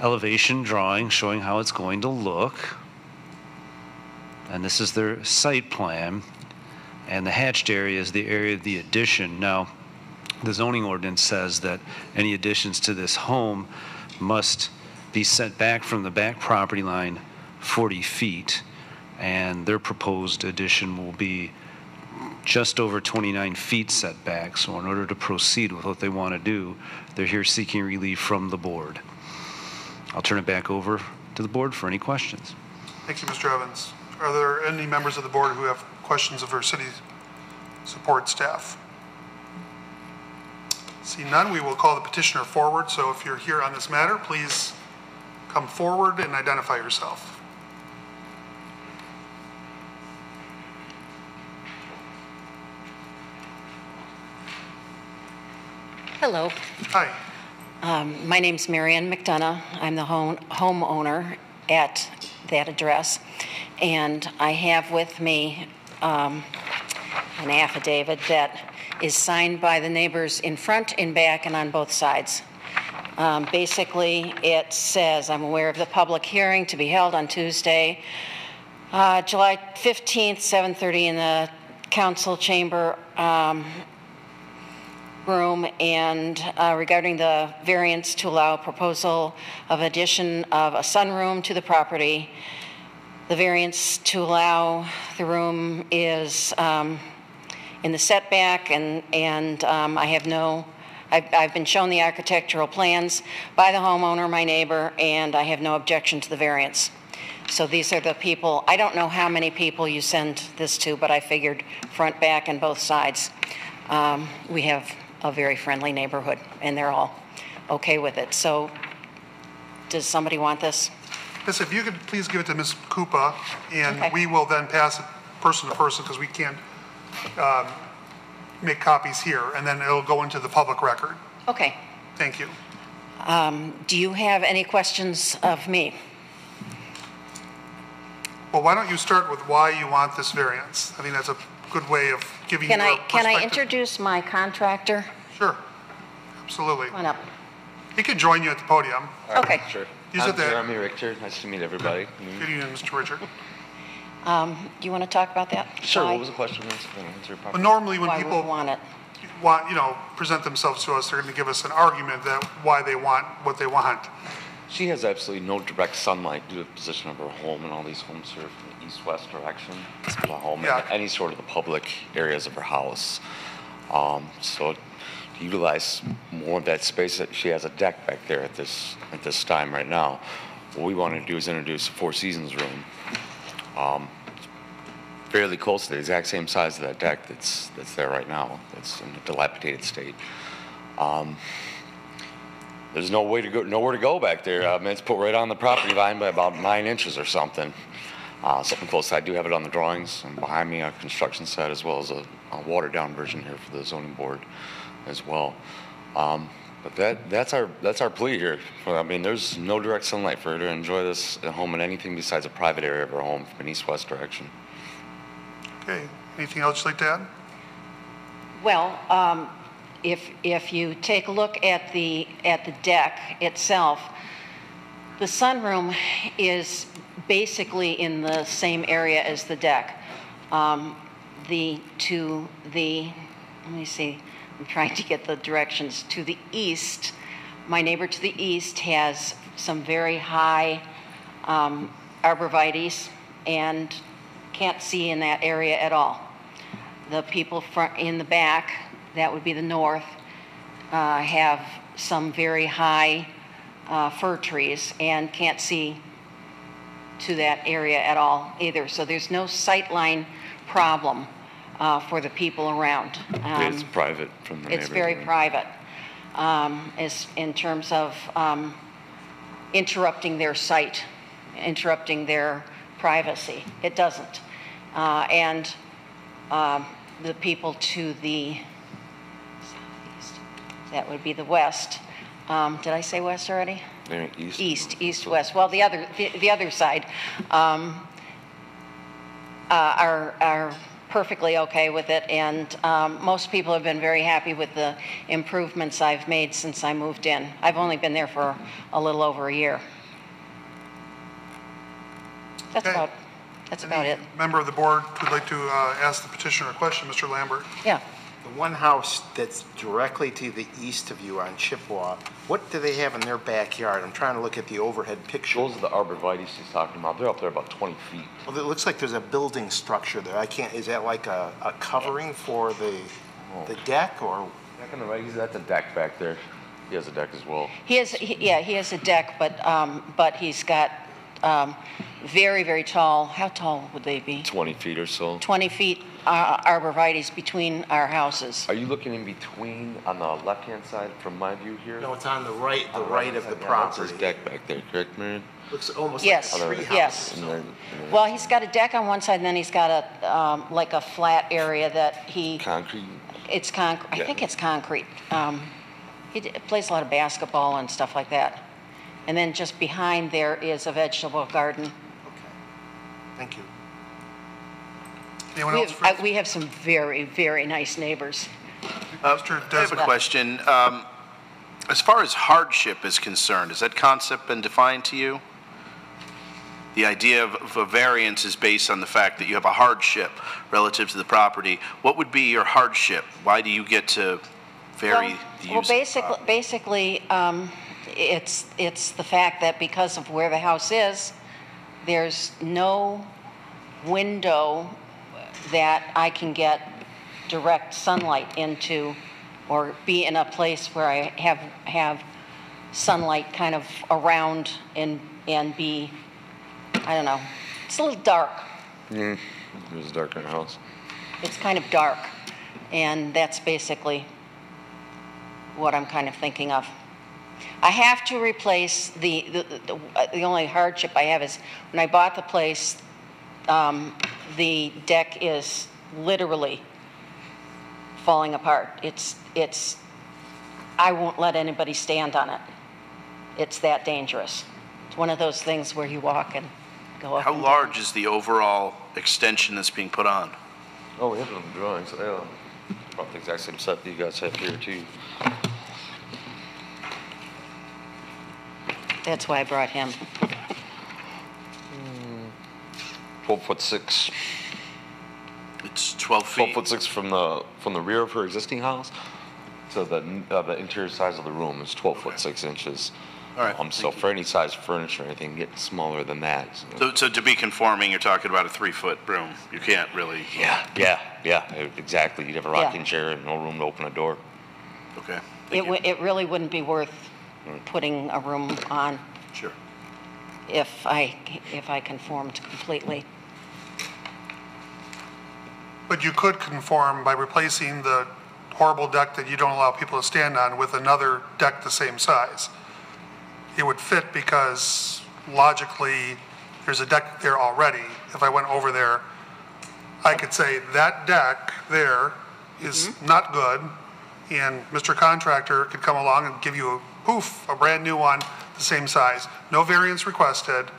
elevation drawing showing how it's going to look. And this is their site plan. And the hatched area is the area of the addition. Now, the zoning ordinance says that any additions to this home must be set back from the back property line 40 feet, and their proposed addition will be just over 29 feet setback. So in order to proceed with what they want to do, they're here seeking relief from the board. I'll turn it back over to the board for any questions. Thank you, Mr. Evans. Are there any members of the board who have questions of our city support staff? See none, we will call the petitioner forward. So if you're here on this matter, please come forward and identify yourself. Hello. Hi. My name's Marianne McDonough. I'm the homeowner at that address, and I have with me an affidavit that is signed by the neighbors in front, in back, and on both sides. Basically, it says, I'm aware of the public hearing to be held on Tuesday, July 15th, 7:30 in the council chamber room, and regarding the variance to allow proposal of addition of a sunroom to the property. The variance to allow the room is in the setback, and I have no, I've been shown the architectural plans by the homeowner, my neighbor, and I have no objection to the variance. So these are the people. I don't know how many people you send this to, but I figured front, back, and both sides. We have a very friendly neighborhood, and they're all okay with it. So does somebody want this? Yes, if you could please give it to Ms. Koopa, and Okay. we will then pass it person to person because we can't make copies here, and then it'll go into the public record. Okay. Thank you. Do you have any questions of me? Well, why don't you start with why you want this variance? I think that's a good way of giving Can your I perspective. introduce my contractor? Sure, absolutely. Come on up. He can join you at the podium. Okay. Sure. You said that. Jeremy Richter. Nice to meet everybody. Good evening, Mr. Richard. Do you want to talk about that? Sure. Why- What was the question? But normally when why we people want it? present themselves to us, they're going to give us an argument that why they want what they want. She has absolutely no direct sunlight due to the position of her home, and all these homes are from the east-west direction. It's the home Yeah. and any sort of the public areas of her house. So to utilize more of that space, that she has a deck back there at this time right now. What we want to do is introduce a Four Seasons room. Fairly close to the exact same size of that deck that's there right now. It's in a dilapidated state. There's nowhere to go back there. I mean, it's put right on the property line by about 9 inches or something. Something close. I do have it on the drawings, and behind me a construction set as well as a watered down version here for the zoning board as well. But that's our plea here. I mean, there's no direct sunlight for her to enjoy this at home in anything besides a private area of her home from an east-west direction. Okay, anything else you'd like to add? Well, if you take a look at the deck itself, the sunroom is basically in the same area as the deck. Let me see, I'm trying to get the directions. To the east, my neighbor to the east has some very high arborvitaes and can't see in that area at all. The people in the back, that would be the north, have some very high fir trees and can't see to that area at all either. So there's no sightline problem for the people around. It's private from the neighborhood. It's very private as in terms of interrupting their sight, interrupting their privacy. It doesn't. And the people to the southeast, that would be the west. Did I say west already? East, west. Well, the other side are perfectly okay with it, and most people have been very happy with the improvements I've made since I moved in. I've only been there for a little over a year. That's about it. Member of the board would like to ask the petitioner a question, Mr. Lambert. Yeah. The one house that's directly to the east of you on Chippewa, what do they have in their backyard? I'm trying to look at the overhead picture. Those are the arborvitaes he's talking about. They're up there about 20 feet. Well, it looks like there's a building structure there. I can't, is that like a covering for the deck or? Back on the right, he's at the deck back there. He has a deck as well. He has a deck, but he's got very, very tall. How tall would they be? 20 feet or so. 20 feet arborvitaes between our houses. Are you looking in between on the left-hand side from my view here? No, it's on the right of the That's property. his deck back there, correct, Marion? Looks almost Yes, like a tree house. yes. Well, he's got a deck on one side, and then he's got a like a flat area that he. Concrete? It's concrete. I think it's concrete. He plays a lot of basketball and stuff like that. And then just behind there is a vegetable garden. Okay. Thank you. Anyone else? We have some very, very nice neighbors. I have a question. As far as hardship is concerned, has that concept been defined to you? The idea of a variance is based on the fact that you have a hardship relative to the property. What would be your hardship? Why do you get to vary the use? Well, basically, it's the fact that because of where the house is, there's no window that I can get direct sunlight into, or be in a place where I have sunlight kind of around and be, I don't know, it's a little dark. It was dark in the house. It's kind of dark, and that's basically what I'm kind of thinking of. I have to replace the only hardship I have is when I bought the place, the deck is literally falling apart. It's I won't let anybody stand on it. It's that dangerous. It's one of those things where you walk and go up. How large is the overall extension that's being put on? Oh, we have it on the drawings. About the exact same set that you guys have here, too. That's why I brought him. 12'6". It's 12 feet. 12'6" from the rear of her existing house. So the interior size of the room is 12'6" inches. All right. So for any size furniture, anything get smaller than that. So to be conforming, you're talking about a 3-foot room. You can't really. Yeah, exactly. You'd have a rocking chair and no room to open a door. Okay. It really wouldn't be worth putting a room on. Sure. If I conformed completely. But you could conform by replacing the horrible deck that you don't allow people to stand on with another deck the same size. It would fit because logically there's a deck there already. If I went over there, I could say that deck there is not good, and Mr. Contractor could come along and give you a brand new one the same size. No variance requested.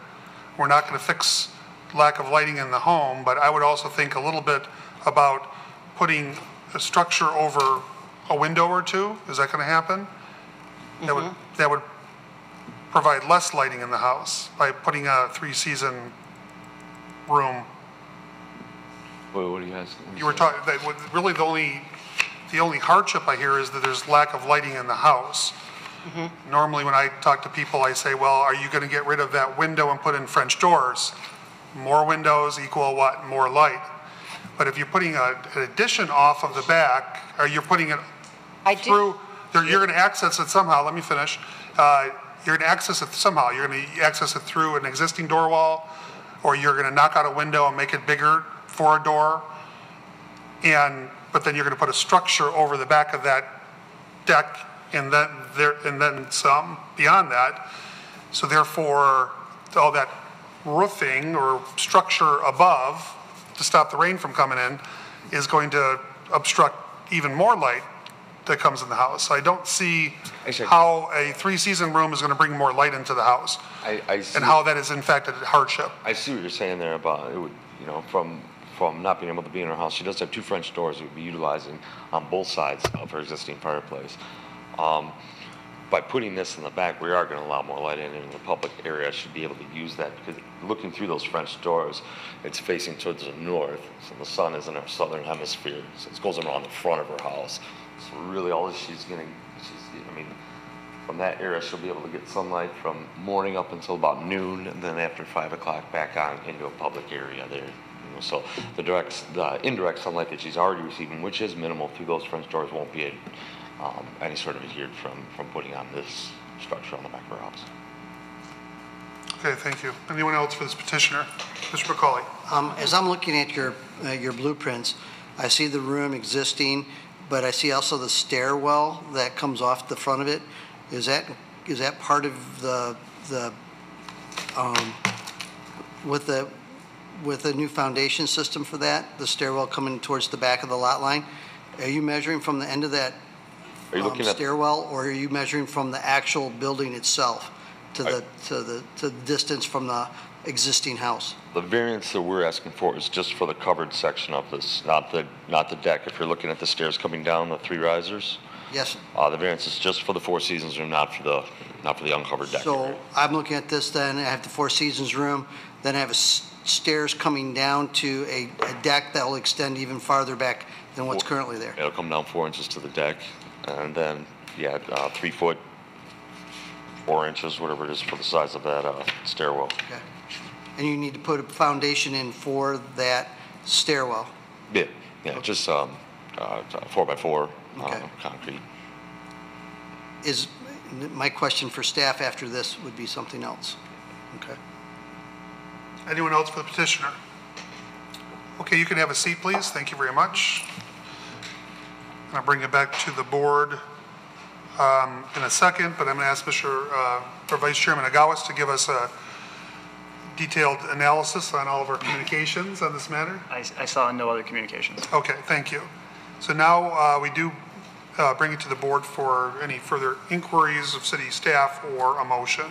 We're not going to fix lack of lighting in the home, but I would also think a little bit about putting a structure over a window or two. Is that going to happen? That would provide less lighting in the house by putting a 3-season room. What are you asking? You were talking that really the only hardship I hear is that there's lack of lighting in the house. Normally when I talk to people, I say, well, are you going to get rid of that window and put in French doors? More windows equal what? More light. But if you're putting an addition off of the back, or you're putting it through, you're going to access it somehow. Let me finish. You're going to access it somehow. You're going to access it through an existing door wall, or you're going to knock out a window and make it bigger for a door. But then you're going to put a structure over the back of that deck, and then some beyond that. So therefore, all that roofing or structure above to stop the rain from coming in is going to obstruct even more light that comes in the house. So I don't see how a 3-season room is going to bring more light into the house, I see, and how that is in fact a hardship. I see what you're saying there about it would, from not being able to be in her house. She does have 2 French doors we would be utilizing on both sides of her existing fireplace. by putting this in the back, we are going to allow more light in, and the public area should be able to use that, because looking through those French doors, it's facing towards the north, so the sun is in our southern hemisphere, so it goes around the front of her house. So really all she's getting, I mean, from that area, she'll be able to get sunlight from morning up until about noon, and then after 5 o'clock back on into a public area there. You know, so the indirect sunlight that she's already receiving, which is minimal through those French doors, won't be any sort of adhered from putting on this structure on the back of her house. Okay, thank you. Anyone else for this petitioner? Mr. McCauley. As I'm looking at your blueprints, I see the room existing, but I see also the stairwell that comes off the front of it. Is that part of the with the new foundation system for that, the stairwell coming towards the back of the lot line? Are you measuring from the end of that stairwell, or are you measuring from the actual building itself to the distance from the existing house? The variance that we're asking for is just for the covered section of this, not the deck. If you're looking at the stairs coming down, the 3 risers. Yes. The variance is just for the Four Seasons room, not for the uncovered deck. So I'm looking at this. Then I have the Four Seasons room. Then I have stairs coming down to a deck that will extend even farther back than what's currently there. It'll come down 4 inches to the deck, and then 3 foot, 4 inches, whatever it is for the size of that stairwell. Okay. And you need to put a foundation in for that stairwell. Yeah, okay. Just 4x4 concrete. Is my question for staff after this would be something else? Okay. Anyone else for the petitioner? Okay, you can have a seat, please. Thank you very much. I'll bring it back to the board in a second, but I'm going to ask or Vice Chairman Agawas to give us a detailed analysis on all of our communications on this matter. I saw no other communications. Okay, thank you. So now we do bring it to the board for any further inquiries of city staff or a motion.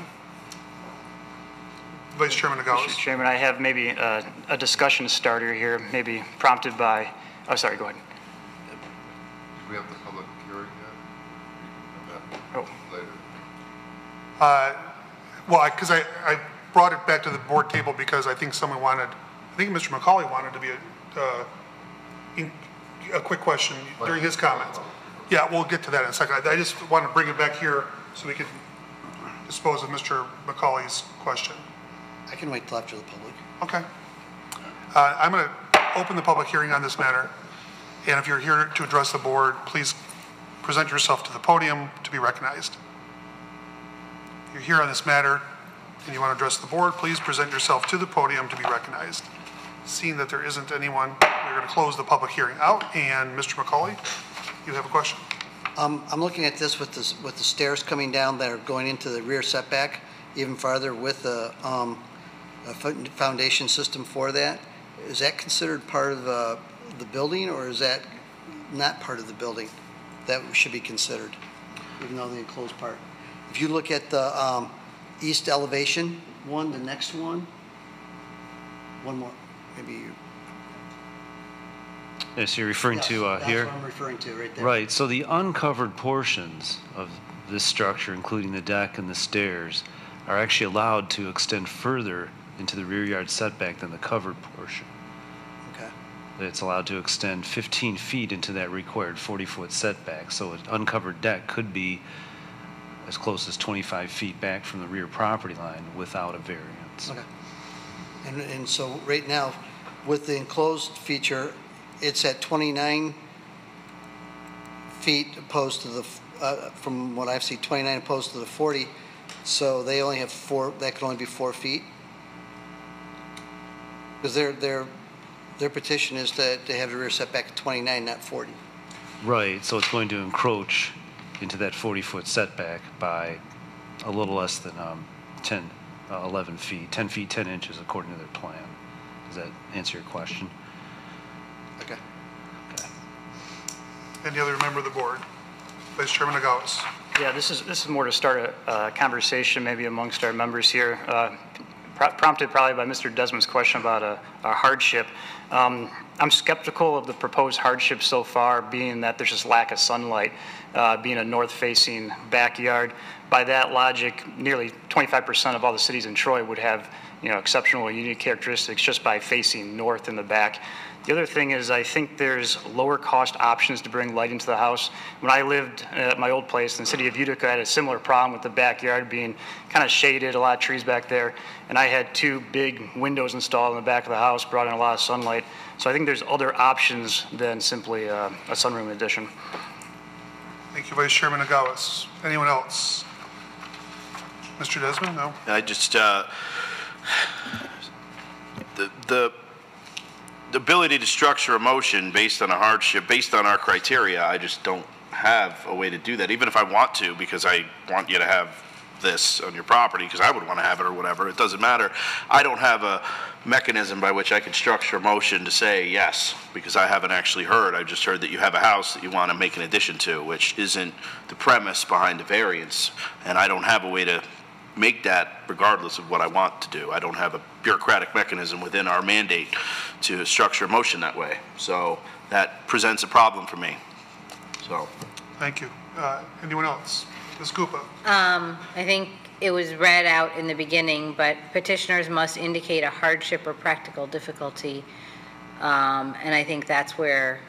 Vice Chairman Agawas. Mr. Chairman, I have maybe a discussion starter here, maybe prompted by, oh, sorry, go ahead. Do we have the public hearing yet? Oh. Later. Well, because I brought it back to the board table because I think Mr. McCauley wanted to be a quick question during his comments. Yeah, we'll get to that in a second. I just want to bring it back here so we can dispose of Mr. McCauley's question. I can wait till after the public. Okay. I'm going to open the public hearing on this matter. And if you're here to address the board, please present yourself to the podium to be recognized. If you're here on this matter and you want to address the board, please present yourself to the podium to be recognized. Seeing that there isn't anyone, we're going to close the public hearing out. And Mr. McCauley, you have a question? I'm looking at this with the stairs coming down that are going into the rear setback even farther with the a foundation system for that. Is that considered part of the building, or is that not part of the building that should be considered, even though the enclosed part? If you look at the east elevation one, the next one more, maybe you. Yes, you're referring to here? That's what I'm referring to right there. Right, so the uncovered portions of this structure, including the deck and the stairs, are actually allowed to extend further into the rear yard setback than the covered portion. Okay. It's allowed to extend 15 feet into that required 40-foot setback. So an uncovered deck could be as close as 25 feet back from the rear property line without a variance. Okay. And so right now, with the enclosed feature, it's at 29 feet opposed to the, from what I've seen, 29 opposed to the 40. So they only have 4, that could only be 4 feet? Because their petition is to have the rear setback at 29, not 40. Right, so it's going to encroach into that 40-foot setback by a little less than 11 feet, 10 feet, 10 inches according to their plan. Does that answer your question? Okay. Okay. Any other member of the board? Vice Chairman Agawas. Yeah, this is more to start a conversation maybe amongst our members here, prompted probably by Mr. Desmond's question about a hardship. I'm I'm skeptical of the proposed hardship so far, being that there's just lack of sunlight, being a north-facing backyard. By that logic, nearly 25% of all the cities in Troy would have, exceptional or unique characteristics just by facing north in the back. The other thing is I think there's lower cost options to bring light into the house. When I lived at my old place in the city of Utica, I had a similar problem with the backyard being kind of shaded, a lot of trees back there, and I had 2 big windows installed in the back of the house, brought in a lot of sunlight. So I think there's other options than simply a sunroom addition. Thank you, Vice Chairman Nagawis. Anyone else? Mr. Desmond, no? I just, the ability to structure a motion based on a hardship, based on our criteria, I just don't have a way to do that, even if I want to, because I want you to have this on your property, because I would want to have it or whatever. It doesn't matter. I don't have a mechanism by which I can structure a motion to say yes, because I haven't actually heard. I just heard that you have a house that you want to make an addition to, which isn't the premise behind the variance, and I don't have a way to make that regardless of what I want to do. I don't have a bureaucratic mechanism within our mandate to structure a motion that way. So that presents a problem for me. So. Thank you. Anyone else? Ms. Koopa. I think it was read out in the beginning, but petitioners must indicate a hardship or practical difficulty. And I think that's where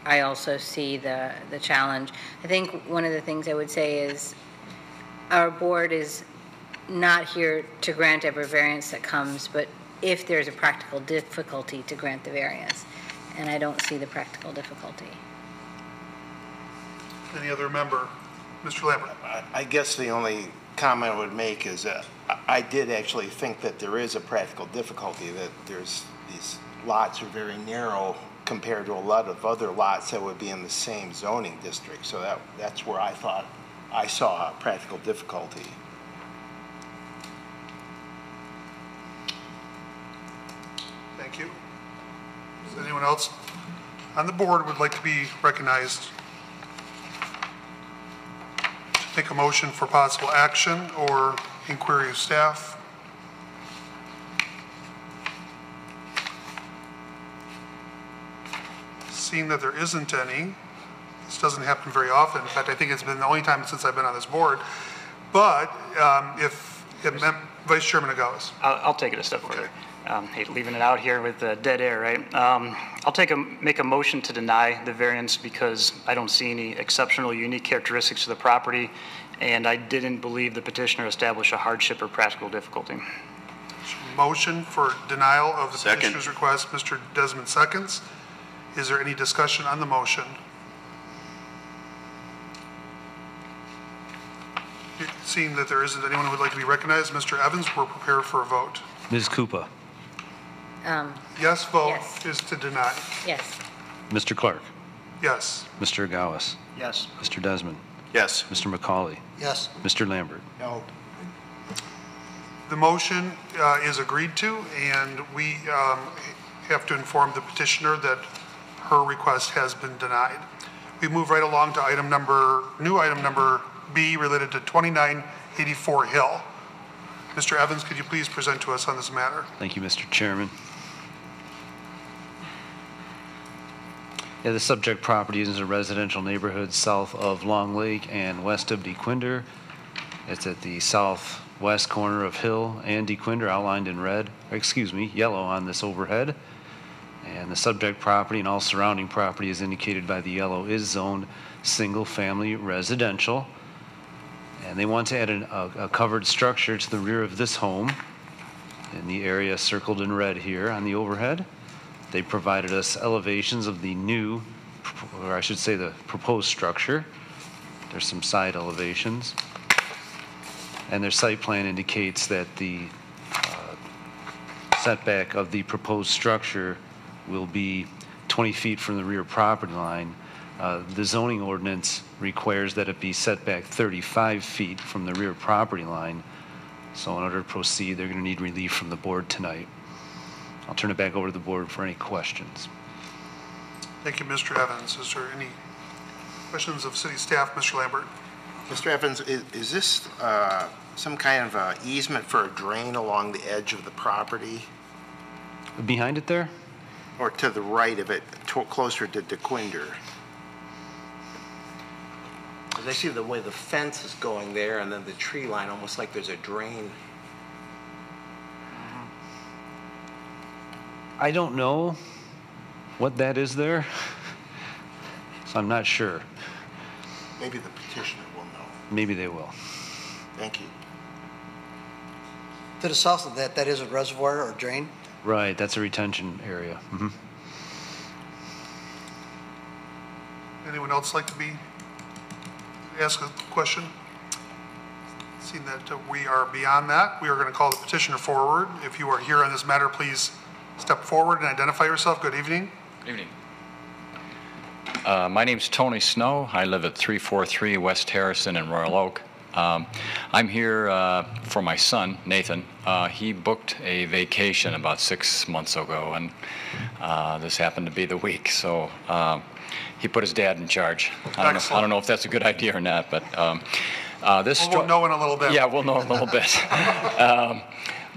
I also see the challenge. I think one of the things I would say is our board is not here to grant every variance that comes, but if there's a practical difficulty to grant the variance. And I don't see the practical difficulty. Any other member? Mr. Lambert. I guess the only comment I would make is I did actually think that there is a practical difficulty, that there's these lots are very narrow compared to a lot of other lots that would be in the same zoning district. So that's where I thought I saw a practical difficulty. Thank you. Does anyone else on the board would like to be recognized to take a motion for possible action or inquiry of staff? Seeing that there isn't any, this doesn't happen very often. In fact, I think it's been the only time since I've been on this board. But if Vice Chairman Nagawis. I'll take it a step further. Hate leaving it out here with dead air, right? I'll make a motion to deny the variance because I don't see any exceptional, unique characteristics to the property, and I didn't believe the petitioner established a hardship or practical difficulty. Motion for denial of the petitioner's request. Mr. Desmond seconds. Is there any discussion on the motion? Seeing that there isn't anyone who would like to be recognized, Mr. Evans, we're prepared for a vote. Ms. Koopa. Yes vote Yes. is to deny. Yes. Mr. Clark. Yes. Mr. Agawes. Yes. Mr. Desmond. Yes. Mr. McCauley. Yes. Mr. Lambert. No. The motion is agreed to, and we have to inform the petitioner that her request has been denied. We move right along to new item number B related to 2984 Hill. Mr. Evans, could you please present to us on this matter? Thank you, Mr. Chairman. Yeah, the subject property is a residential neighborhood south of Long Lake and west of DeQuinder. It's at the southwest corner of Hill and DeQuinder, outlined in yellow on this overhead. And the subject property and all surrounding property as indicated by the yellow is zoned single-family residential. And they want to add a covered structure to the rear of this home in the area circled in red here on the overhead. They provided us elevations of the new, or I should say the proposed structure. There's some side elevations. And their site plan indicates that the setback of the proposed structure will be 20 feet from the rear property line. The zoning ordinance requires that it be set back 35 feet from the rear property line. So in order to proceed, they're going to need relief from the board tonight. I'll turn it back over to the board for any questions. Thank you, Mr. Evans. Is there any questions of city staff? Mr. Lambert. Mr. Evans, is this some kind of easement for a drain along the edge of the property? Behind it there? or to the right of it, closer to DeQuinder? Because I see the way the fence is going there and then the tree line, almost like there's a drain. I don't know what that is there, so I'm not sure. Maybe the petitioner will know. Maybe they will. Thank you. To the south of that, that is a reservoir or drain? Right, that's a retention area. Anyone else like to ask a question? Seeing that we are beyond that, we are going to call the petitioner forward. If you are here on this matter, please step forward and identify yourself. Good evening. Good evening. My name's Tony Snow. I live at 343 West Harrison in Royal Oak. I'm here for my son, Nathan. He booked a vacation about 6 months ago, and this happened to be the week, so he put his dad in charge. I don't know if that's a good idea or not, but we'll know in a little bit. Yeah, we'll know in a little bit.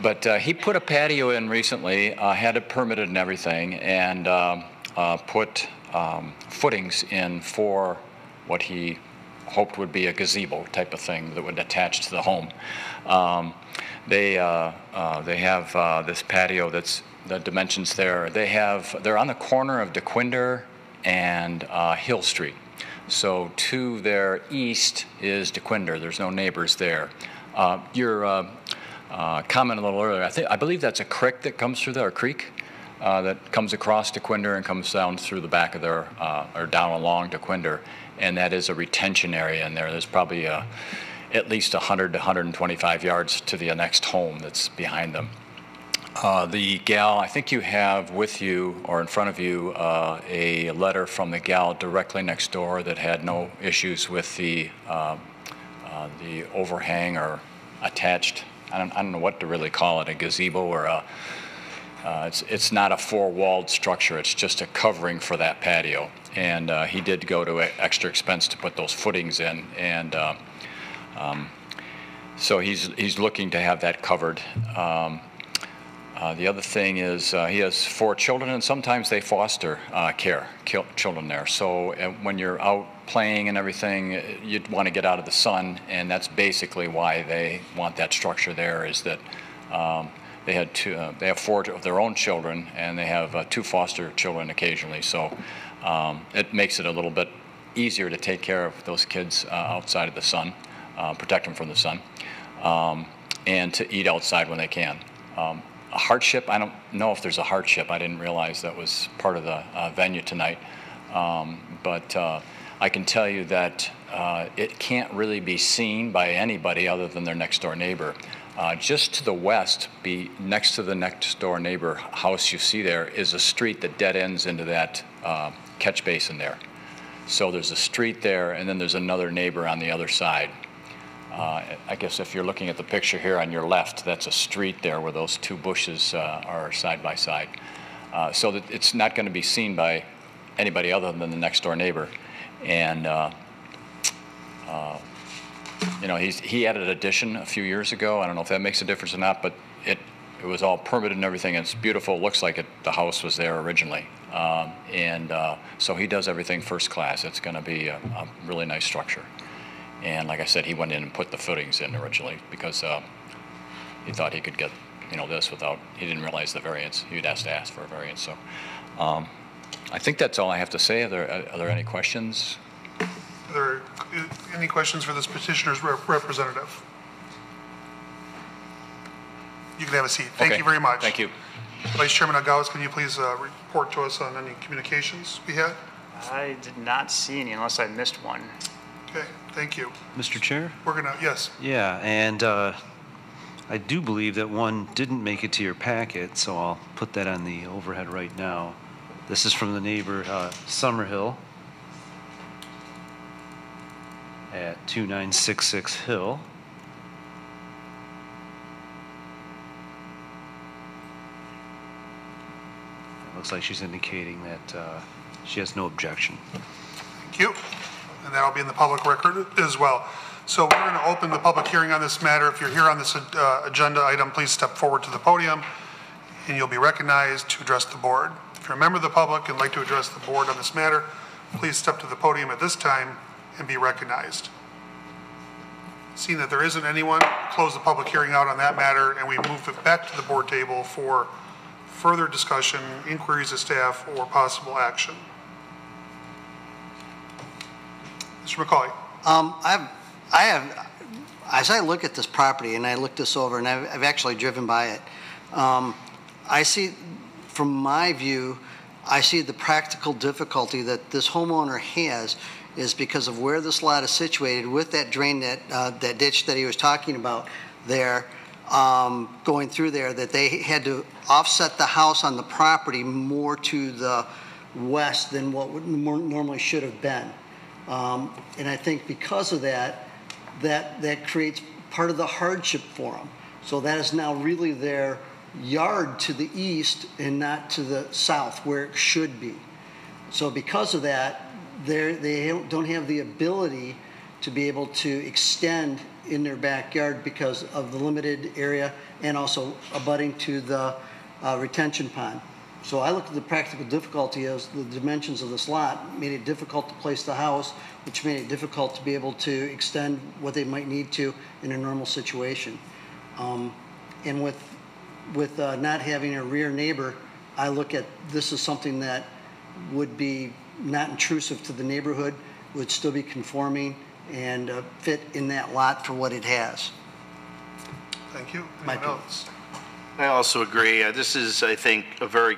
But he put a patio in recently, had it permitted and everything, and put footings in for what he hoped would be a gazebo type of thing that would attach to the home. They have this patio that's the dimensions there. They're on the corner of DeQuinder and Hill Street. So to their east is DeQuinder. There's no neighbors there. Your comment a little earlier, I believe that's a creek that comes through there, a creek that comes across DeQuinder and comes down through the back of their, or down along DeQuinder, and that is a retention area in there. There's probably at least 100 to 125 yards to the next home that's behind them. The gal, I think you have with you or in front of you a letter from the gal directly next door that had no issues with the overhang or attached. I don't know what to really call it, a gazebo or a. It's not a four-walled structure. It's just a covering for that patio. And he did go to extra expense to put those footings in, and so he's looking to have that covered. The other thing is he has 4 children, and sometimes they foster care children there. So when you're out playing and everything, you'd want to get out of the sun, and that's basically why they want that structure there. Is that they have 4 of their own children, and they have 2 foster children occasionally. So it makes it a little bit easier to take care of those kids outside of the sun, protect them from the sun, and to eat outside when they can. A hardship, I don't know if there's a hardship. I didn't realize that was part of the venue tonight. But I can tell you that it can't really be seen by anybody other than their next door neighbor. Just to the west, next to the next door neighbor house you see there, is a street that dead ends into that catch basin there. So there's a street there, and then there's another neighbor on the other side. I guess if you're looking at the picture here on your left, that's a street there where those 2 bushes are side by side. So that it's not going to be seen by anybody other than the next door neighbor. And you know, he added an addition a few years ago. I don't know if that makes a difference or not, but it was all permitted and everything. It's beautiful. It looks like the house was there originally. So he does everything first class. It's going to be a really nice structure. And like I said, he went in and put the footings in originally because he thought he could get, this without, he didn't realize the variance. He'd ask for a variance. So I think that's all I have to say. Are there any questions? Are there any questions for this petitioner's representative? You can have a seat. Thank you very much. Thank you. Vice Chairman Agawas, can you please report to us on any communications we had? I did not see any unless I missed one. Okay, thank you. Mr. Chair? Yes. Yeah, and I do believe that one didn't make it to your packet, so I'll put that on the overhead right now. This is from the neighbor, Summerhill, at 2966 Hill. It looks like she's indicating that she has no objection. Thank you. And that'll be in the public record as well. So we're going to open the public hearing on this matter. If you're here on this agenda item, please step forward to the podium. and you'll be recognized to address the board. If you're a member of the public and like to address the board on this matter, please step to the podium at this time and be recognized. Seeing that there isn't anyone, close the public hearing out on that matter, and we move it back to the board table for further discussion, inquiries of staff, or possible action. Mr. McCauley. As I look at this property and I look this over, and I've actually driven by it, I see, from my view, I see the practical difficulty that this homeowner has is because of where this lot is situated with that drain, that ditch that he was talking about there, going through there, that they had to offset the house on the property more to the west than what would normally should have been. And I think because of that creates part of the hardship for them. So that is now really their yard to the east and not to the south where it should be. So because of that, they don't have the ability to be able to extend in their backyard because of the limited area and also abutting to the retention pond. So I looked at the practical difficulty as the dimensions of this lot made it difficult to place the house, which made it difficult to be able to extend what they might need to in a normal situation. And with not having a rear neighbor, I look at this as something that would be not intrusive to the neighborhood, would still be conforming and fit in that lot for what it has. Thank you. Anyone else? I also agree. This is, I think, a very,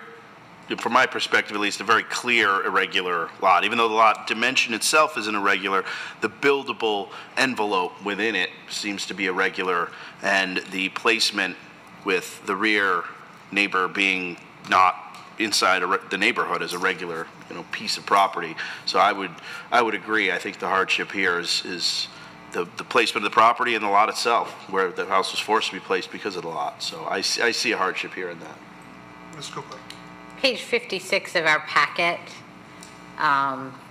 from my perspective at least, a very clear irregular lot. Even though the lot dimension itself isn't irregular, the buildable envelope within it seems to be irregular, and the placement with the rear neighbor being not inside the neighborhood as a regular, piece of property. So I would agree. I think the hardship here is the placement of the property and the lot itself, where the house was forced to be placed because of the lot. So I see a hardship here in that. Ms. Cooper. Page 56 of our packet,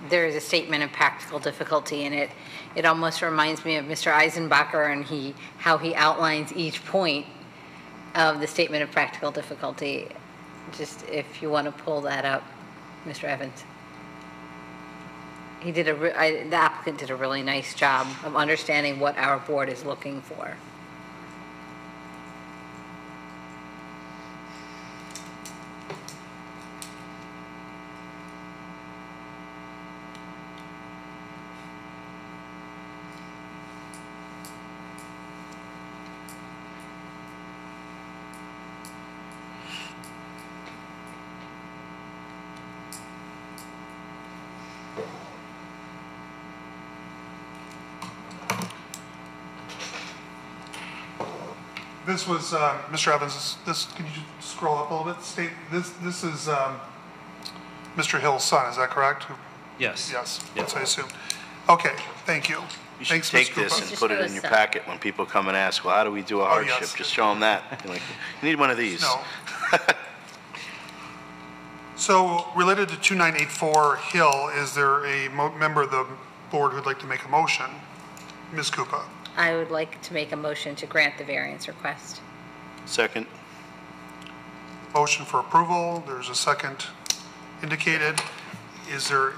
there is a statement of practical difficulty in it. It almost reminds me of Mr. Eisenbacher and how he outlines each point of the statement of practical difficulty. Just if you want to pull that up, Mr. Evans. The applicant did a really nice job of understanding what our board is looking for. This was, Mr. Evans, can you just scroll up a little bit? This is Mr. Hill's son, is that correct? Yes. Yes, that's I assume. Okay, thank you. You should Thanks, take Ms. this Cooper. and put it in your packet when people come and ask, well, how do we do a hardship? yes. Just show them that. You're like, you need one of these. No. So related to 2984 Hill, is there a member of the board who'd like to make a motion? Ms. Cooper. I would like to make a motion to grant the variance request. Second. Motion for approval. There's a second indicated. Is there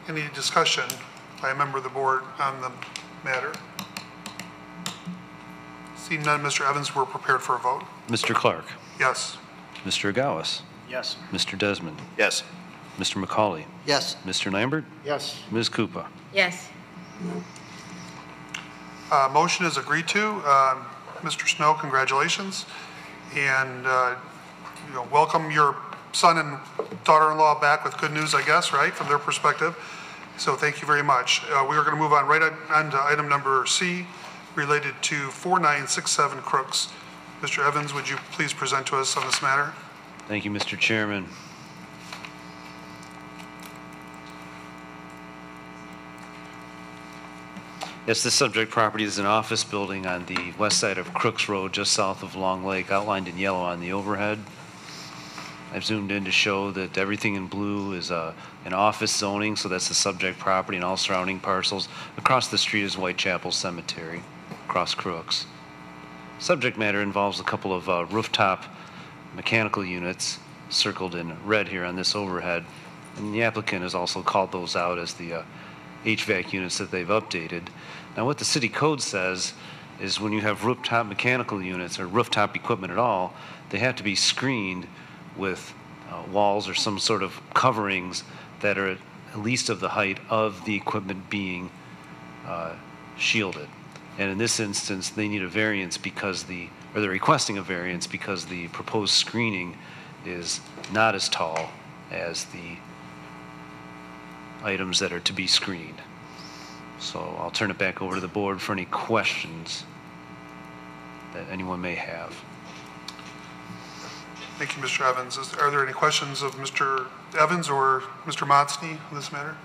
any discussion by a member of the board on the matter? Seeing none, Mr. Evans, we're prepared for a vote. Mr. Clark. Yes. Mr. Agawas. Yes. Mr. Desmond. Yes. Mr. McCauley. Yes. Mr. Lambert. Yes. Ms. Koopa. Yes. Motion is agreed to. Mr. Snow, congratulations. And welcome your son and daughter-in-law back with good news, I guess, right, from their perspective. So thank you very much. We are going to move on right on to item number C, related to 4967 Crooks. Mr. Evans, would you please present to us on this matter? Thank you, Mr. Chairman. Yes, this subject property is an office building on the west side of Crooks Road, just south of Long Lake, outlined in yellow on the overhead. I've zoomed in to show that everything in blue is an office zoning, so that's the subject property and all surrounding parcels. Across the street is Whitechapel Cemetery, across Crooks. Subject matter involves a couple of rooftop mechanical units circled in red here on this overhead. And the applicant has also called those out as the HVAC units that they've updated. Now, what the city code says is when you have rooftop mechanical units or rooftop equipment at all, they have to be screened with walls or some sort of coverings that are at least of the height of the equipment being shielded. And in this instance, they need a variance because they're requesting a variance because the proposed screening is not as tall as the items that are to be screened. So I'll turn it back over to the board for any questions that anyone may have. Thank you, Mr. Evans. Are there any questions of Mr. Evans or Mr. Motzni on this matter?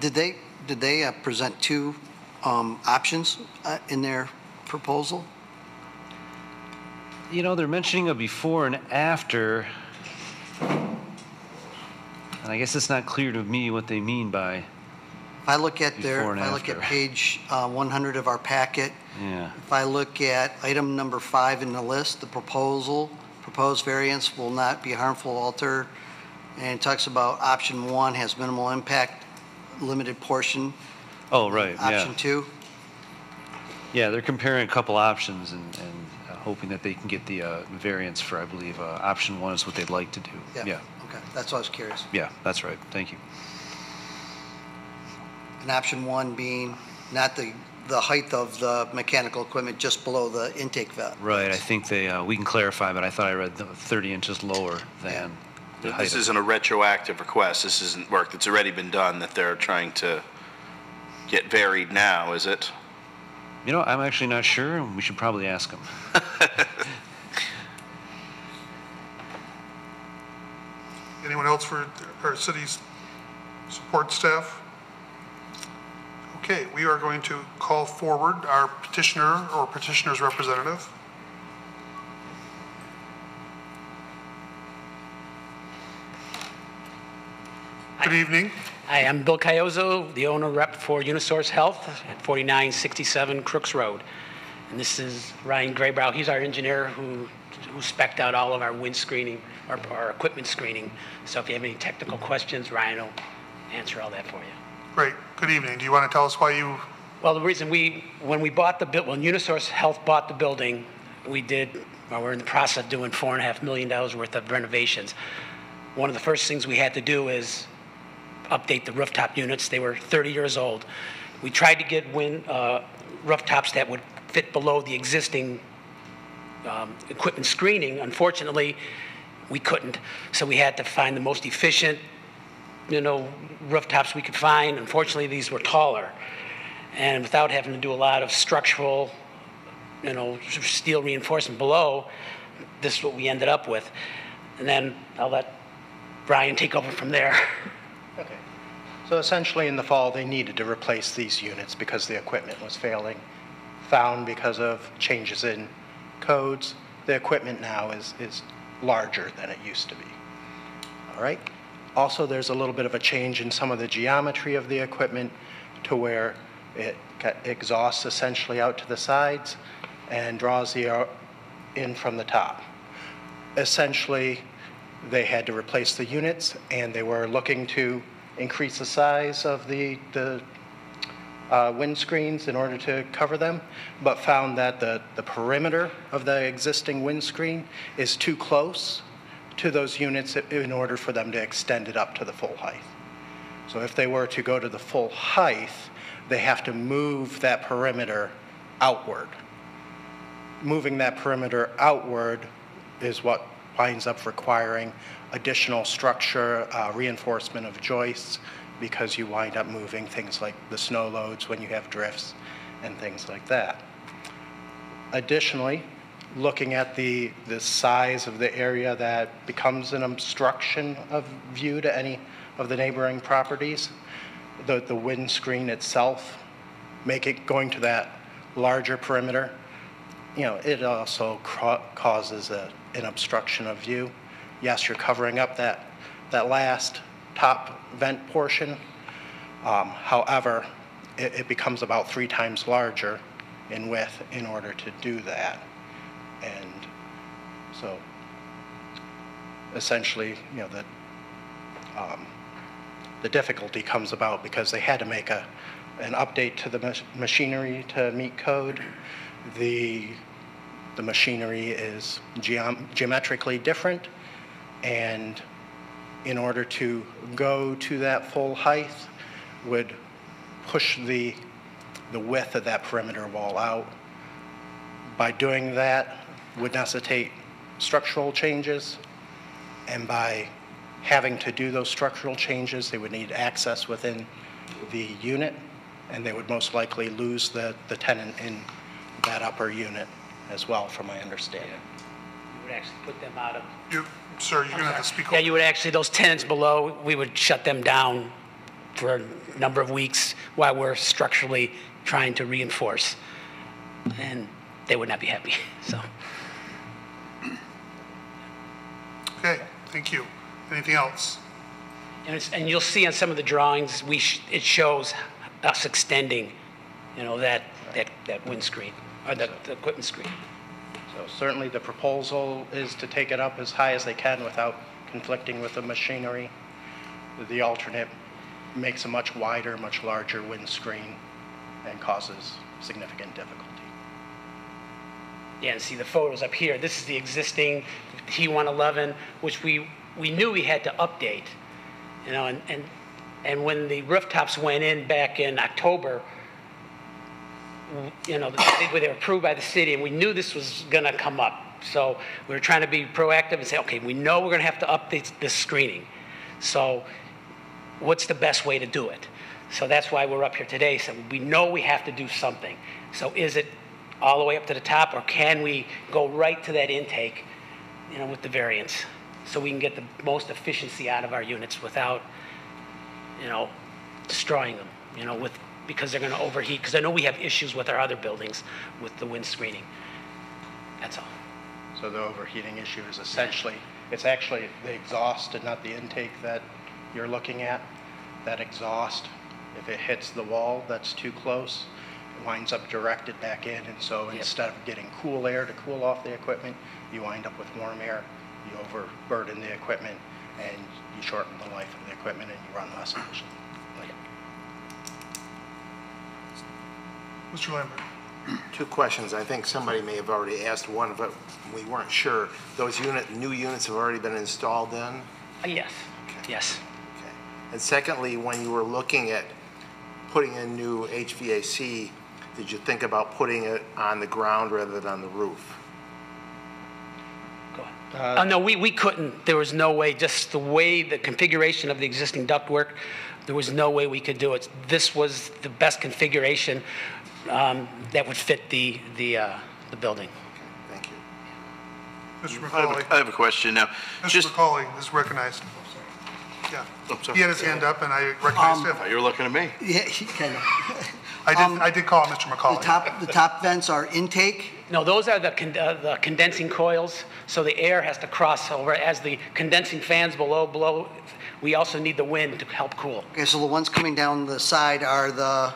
Did they present two options in their proposal? You know, they're mentioning a before and after, and I guess it's not clear to me what they mean by If I look at page 100 of our packet, yeah. If I look at item number 5 in the list, the proposed variance will not be harmful, alter, and it talks about option 1 has minimal impact, limited portion. Oh, right, Option 2. Yeah, they're comparing a couple options and hoping that they can get the variance for, I believe, option 1 is what they'd like to do. Yeah. Okay, that's what I was curious. Yeah, that's right. Thank you. And option 1 being not the height of the mechanical equipment, just below the intake valve. Right, I think we can clarify, but I thought I read 30 inches lower than the height. This isn't a retroactive request. This isn't work that's already been done that they're trying to get varied now, is it? You know, I'm actually not sure, and we should probably ask them. Anyone else for our city's support staff? Okay, we are going to call forward our petitioner or petitioner's representative. Good evening. Hi, I'm Bill Cayozzo, the owner rep for Unisource Health at 4967 Crooks Road. And this is Ryan Graybrow. He's our engineer who spec'd out all of our wind screening, our equipment screening. So if you have any technical questions, Ryan will answer all that for you. Great. Good evening. Do you want to tell us why you... Well, the reason when Unisource Health bought the building, we're in the process of doing $4.5 million worth of renovations. One of the first things we had to do is update the rooftop units. They were 30 years old. We tried to get rooftops that would fit below the existing equipment screening. Unfortunately, we couldn't. So we had to find the most efficient, rooftops we could find. Unfortunately, these were taller. And without having to do a lot of structural, steel reinforcement below, this is what we ended up with. And then I'll let Brian take over from there. Okay. So essentially in the fall, they needed to replace these units because the equipment was failing. Found because of changes in codes, the equipment now is larger than it used to be. All right. Also, there's a little bit of a change in some of the geometry of the equipment to where it exhausts essentially out to the sides and draws the air in from the top. Essentially, they had to replace the units, and they were looking to increase the size of the windscreens in order to cover them, but found that the perimeter of the existing windscreen is too close to those units in order for them to extend it up to the full height. So if they were to go to the full height, they have to move that perimeter outward. Moving that perimeter outward is what winds up requiring additional structure, reinforcement of joists, because you wind up moving things like the snow loads when you have drifts and things like that. Additionally, looking at the size of the area that becomes an obstruction of view to any of the neighboring properties, the windscreen itself, going to that larger perimeter, it also causes an obstruction of view. Yes, you're covering up that last top vent portion. However, it becomes about 3 times larger in width in order to do that. And so essentially, the difficulty comes about because they had to make an update to the machinery to meet code. The machinery is geometrically different, and in order to go to that full height would push the width of that perimeter wall out. By doing that would necessitate structural changes, and by having to do those structural changes, they would need access within the unit, and they would most likely lose the tenant in that upper unit as well, from my understanding. You would actually put them out of... Sir, you're going to have to speak up. Yeah, you would actually, those tenants below, we would shut them down for a number of weeks while we're structurally trying to reinforce, and they would not be happy, so. Okay, thank you. Anything else? And you'll see on some of the drawings, it shows us extending, that windscreen, or the equipment screen. So certainly the proposal is to take it up as high as they can without conflicting with the machinery. The alternate makes a much wider, much larger windscreen and causes significant difficulty. Yeah, and see the photos up here. This is the existing T111, which we knew we had to update, and when the rooftops went in back in October, they were approved by the city, and we knew this was going to come up. So we were trying to be proactive and say, okay, we know we're going to have to update this screening. So what's the best way to do it? So that's why we're up here today. So we know we have to do something. So is it all the way up to the top, or can we go right to that intake, with the variance, so we can get the most efficiency out of our units without, destroying them, because they're going to overheat. Because I know we have issues with our other buildings with the wind screening. That's all. So the overheating issue is essentially, it's actually the exhaust and not the intake that you're looking at. That exhaust, if it hits the wall that's too close, it winds up directed back in, and so instead of getting cool air to cool off the equipment, you wind up with warm air, you overburden the equipment, and you shorten the life of the equipment, and you run less efficiently. Mr. Lambert. Two questions. I think somebody may have already asked one, but we weren't sure. Those new units have already been installed then? Yes. Okay. Yes. Okay. And secondly, when you were looking at putting in new HVAC, did you think about putting it on the ground rather than on the roof? Go ahead. No, we couldn't. There was no way, just the way the configuration of the existing ductwork, there was no way we could do it. This was the best configuration that would fit the building. Okay, thank you. Mr. McCauley. I have a question now. Mr. McCauley is recognized. Yeah. He had his hand up, and I recognized him. You were looking at me. Yeah, he kind of. I did call Mr. McCauley. The top vents are intake? No, those are the condensing coils, so the air has to cross over as the condensing fans below. We also need the wind to help cool. Okay, so the ones coming down the side are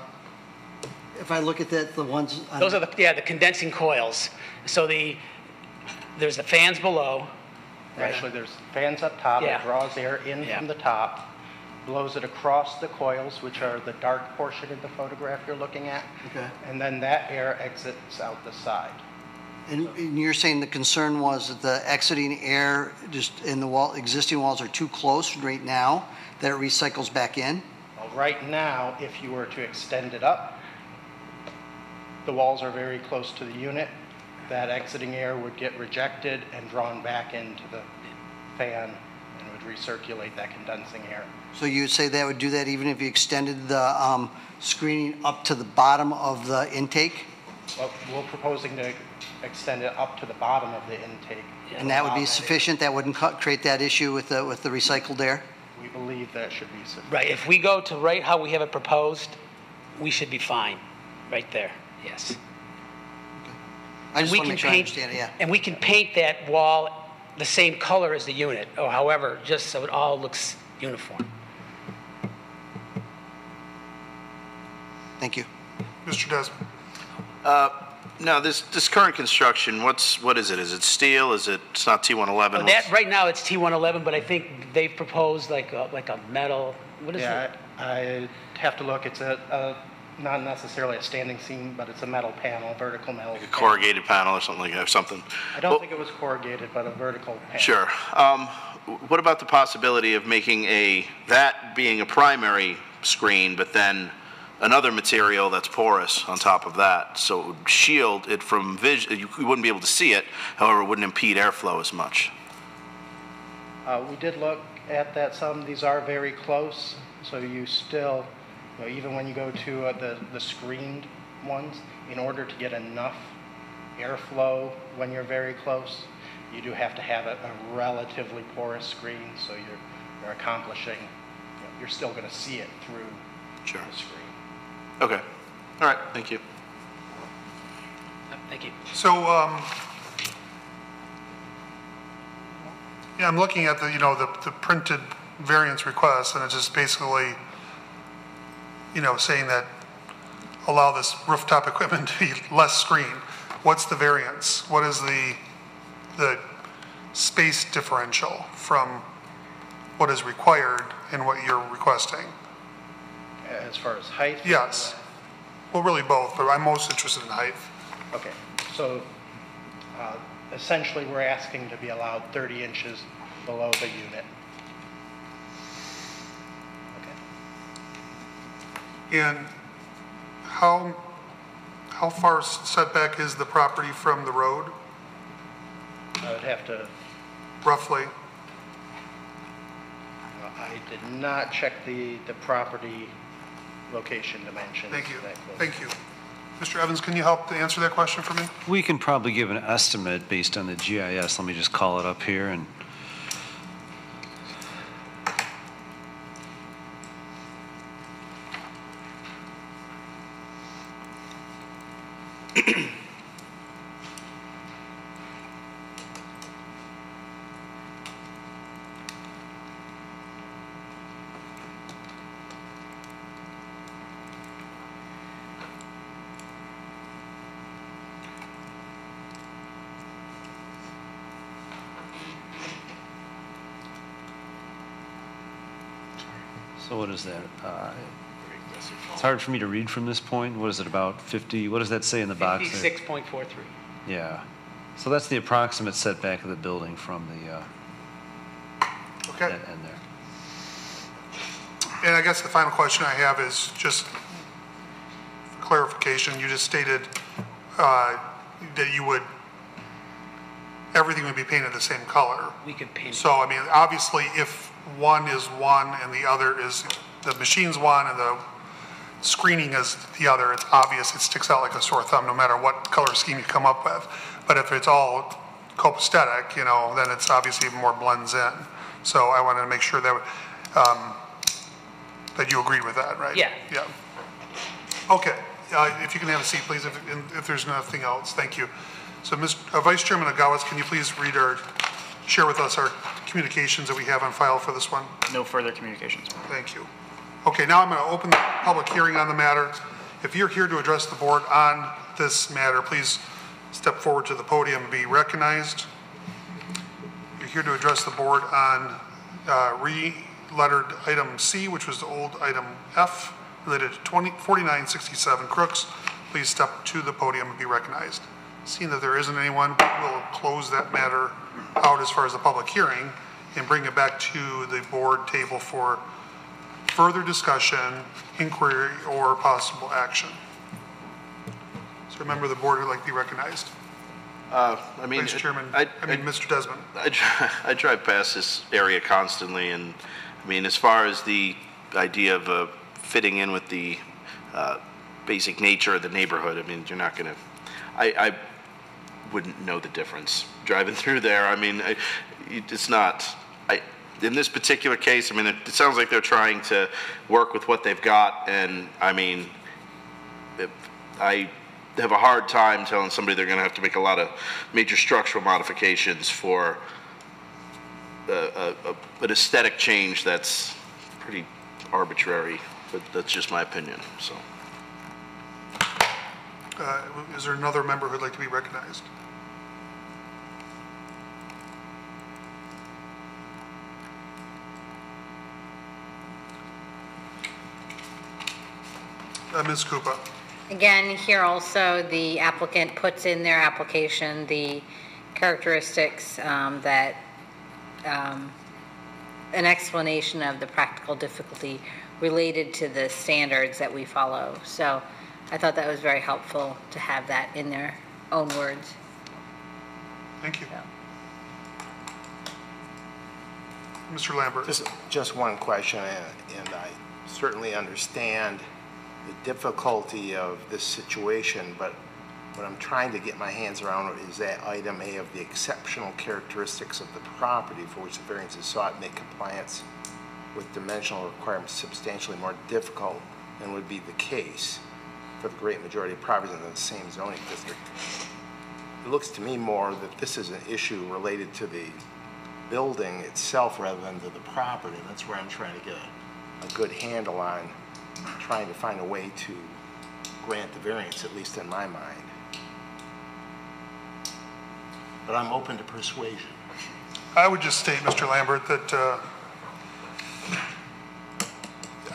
if I look at that, the ones... Those are the condensing coils. So there's the fans below. Actually, there's fans up top. Yeah. It draws air in from the top, blows it across the coils, which are the dark portion of the photograph you're looking at. Okay. And then that air exits out the side. And you're saying the concern was that the exiting air just in the existing walls are too close right now, that it recycles back in? Well, right now, if you were to extend it up, the walls are very close to the unit. That exiting air would get rejected and drawn back into the fan and would recirculate that condensing air. So you would say that would do that even if you extended the screening up to the bottom of the intake? Well, we're proposing to extend it up to the bottom of the intake. And that would be sufficient? That wouldn't create that issue with the recycled air? We believe that should be sufficient. Right. If we go to right how we have it proposed, we should be fine right there. Yes. I just want to make sure I understand it, yeah. And we can paint that wall the same color as the unit, or however, just so it all looks uniform. Thank you. Mr. Desmond. Now, this current construction, what is it? Is it steel? It's not T111? Well, that, right now, it's T111, but I think they've proposed like a metal, what is it? Yeah, I have to look. It's not necessarily a standing seam, but it's a metal panel, vertical metal. Like a corrugated panel or something like that, something. I don't think it was corrugated, but a vertical panel. Sure. What about the possibility of making that being a primary screen, but then another material that's porous on top of that, so it would shield it from vision? You wouldn't be able to see it, however, it wouldn't impede airflow as much. We did look at that some. These are very close, so you still, even when you go to the screened ones, in order to get enough airflow when you're very close, you do have to have a relatively porous screen, so you're accomplishing, you're still going to see it through the screen. Okay. All right. Thank you. Thank you. So, yeah, I'm looking at the printed variance request, and it's just basically, saying that allow this rooftop equipment to be less screened. What's the variance? What is the space differential from what is required and what you're requesting? As far as height? Yes. Well, really both, but I'm most interested in height. Okay. So essentially we're asking to be allowed 30 inches below the unit. Okay. And how far setback is the property from the road? I would have to... Roughly? I did not check the property location dimensions. Thank you. Thank you. Mr. Evans, can you help to answer that question for me? We can probably give an estimate based on the GIS. Let me just call it up here and so what is that? It's hard for me to read from this point. What is it, about 50? What does that say in the box there? 56.43. Yeah. So that's the approximate setback of the building from the okay. that end there. And I guess the final question I have is just for clarification. You just stated that everything would be painted the same color. We could paint it. So, I mean, obviously, if one is one and the other is, the machine's one and the screening is the other, it's obvious, it sticks out like a sore thumb no matter what color scheme you come up with. But if it's all copacetic, then it's obviously more blends in. So I wanted to make sure that that you agreed with that, right? Yeah. Yeah. Okay. If you can have a seat, please, if there's nothing else. Thank you. So, Vice Chairman Agawaz, can you please share with us our communications that we have on file for this one? No further communications. Thank you. Okay, now I'm going to open the public hearing on the matter. If you're here to address the board on this matter, please step forward to the podium and be recognized. You're here to address the board on re-lettered item C, which was the old item F, related to 4967 Crooks. Please step to the podium and be recognized. Seeing that there isn't anyone, we'll close that matter out as far as the public hearing and bring it back to the board table for further discussion, inquiry, or possible action. So remember, the board would like to be recognized. Vice Chairman, Mr. Desmond. I drive past this area constantly, and I mean, as far as the idea of fitting in with the basic nature of the neighborhood, I mean, you're not going to, I wouldn't know the difference driving through there. I mean, it's not, in this particular case, I mean, it sounds like they're trying to work with what they've got, and I mean, I have a hard time telling somebody they're going to have to make a lot of major structural modifications for an aesthetic change that's pretty arbitrary, but that's just my opinion, so. Is there another member who'd like to be recognized? Ms. Koopa. Again, here also, the applicant puts in their application the characteristics an explanation of the practical difficulty related to the standards that we follow. So I thought that was very helpful to have that in their own words. Thank you. Mr. Lambert. Just one question, and I certainly understand the difficulty of this situation, but what I'm trying to get my hands around is that item A of the exceptional characteristics of the property for which the variance is sought make compliance with dimensional requirements substantially more difficult than would be the case for the great majority of properties in the same zoning district. It looks to me more that this is an issue related to the building itself rather than to the property. And that's where I'm trying to get a good handle on trying to find a way to grant the variance, at least in my mind. But I'm open to persuasion. I would just state, Mr. Lambert, that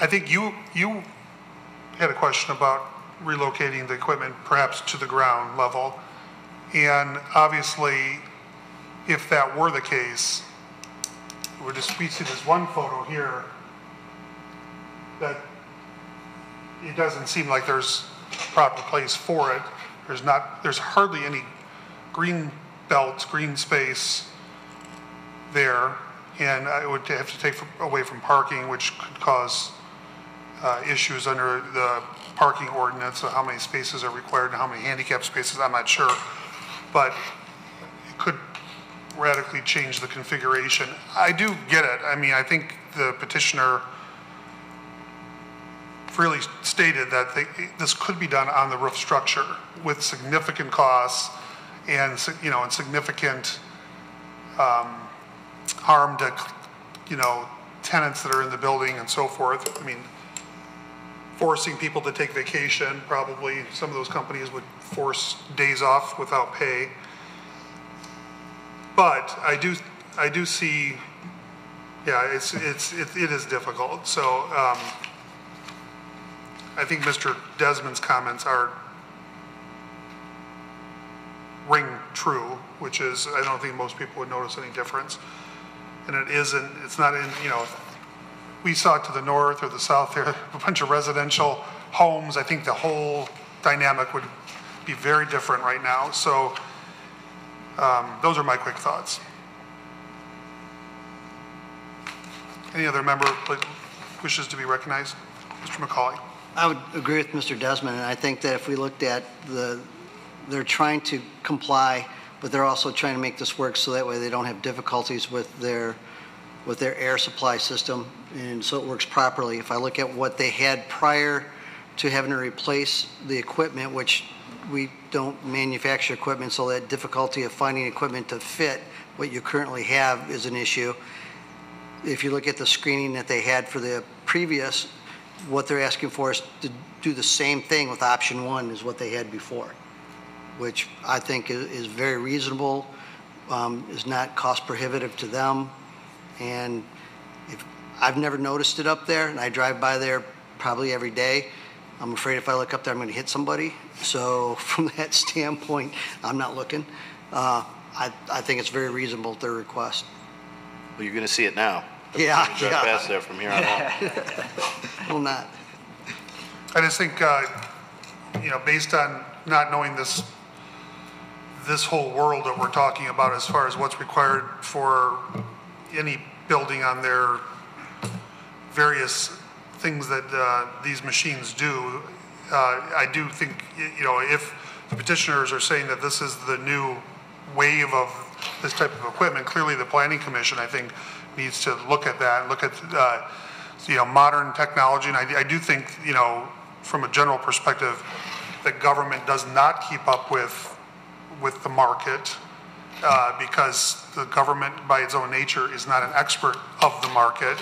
I think you had a question about relocating the equipment perhaps to the ground level. And obviously, if that were the case, we see this one photo here that it doesn't seem like there's a proper place for it. There's hardly any green belts, green space there, and I would have to take away from parking, which could cause issues under the parking ordinance, so how many spaces are required and how many handicap spaces, I'm not sure. But it could radically change the configuration. I do get it. I mean, I think the petitioner freely stated that this could be done on the roof structure with significant costs and, and significant harm to, tenants that are in the building and so forth. I mean, forcing people to take vacation, probably some of those companies would force days off without pay. But I do see, yeah, it is difficult. So I think Mr. Desmond's comments ring true, which is I don't think most people would notice any difference. And it's not in, we saw it to the north or the south there, a bunch of residential homes. I think the whole dynamic would be very different right now. So those are my quick thoughts. Any other member wishes to be recognized? Mr. McCauley. I would agree with Mr. Desmond, and I think that if we looked at they're trying to comply, but they're also trying to make this work so that way they don't have difficulties with their air supply system, and so it works properly. If I look at what they had prior to having to replace the equipment, which we don't manufacture equipment, so that difficulty of finding equipment to fit what you currently have is an issue. If you look at the screening that they had for the previous, what they're asking for is to do the same thing with option one as what they had before, which I think is very reasonable, is not cost prohibitive to them. And I've never noticed it up there, and I drive by there probably every day. I'm afraid if I look up there, I'm going to hit somebody. So from that standpoint, I'm not looking. I think it's very reasonable, their request. Well, you're going to see it now. Yeah. Drive past there from here on out. Will not. I just think, based on not knowing this whole world that we're talking about as far as what's required for any building on their various things that these machines do, I do think, if the petitioners are saying that this is the new wave of this type of equipment, clearly the Planning Commission, I think, needs to look at that, look at, modern technology. And I do think, from a general perspective, that government does not keep up with the market because the government, by its own nature, is not an expert of the market.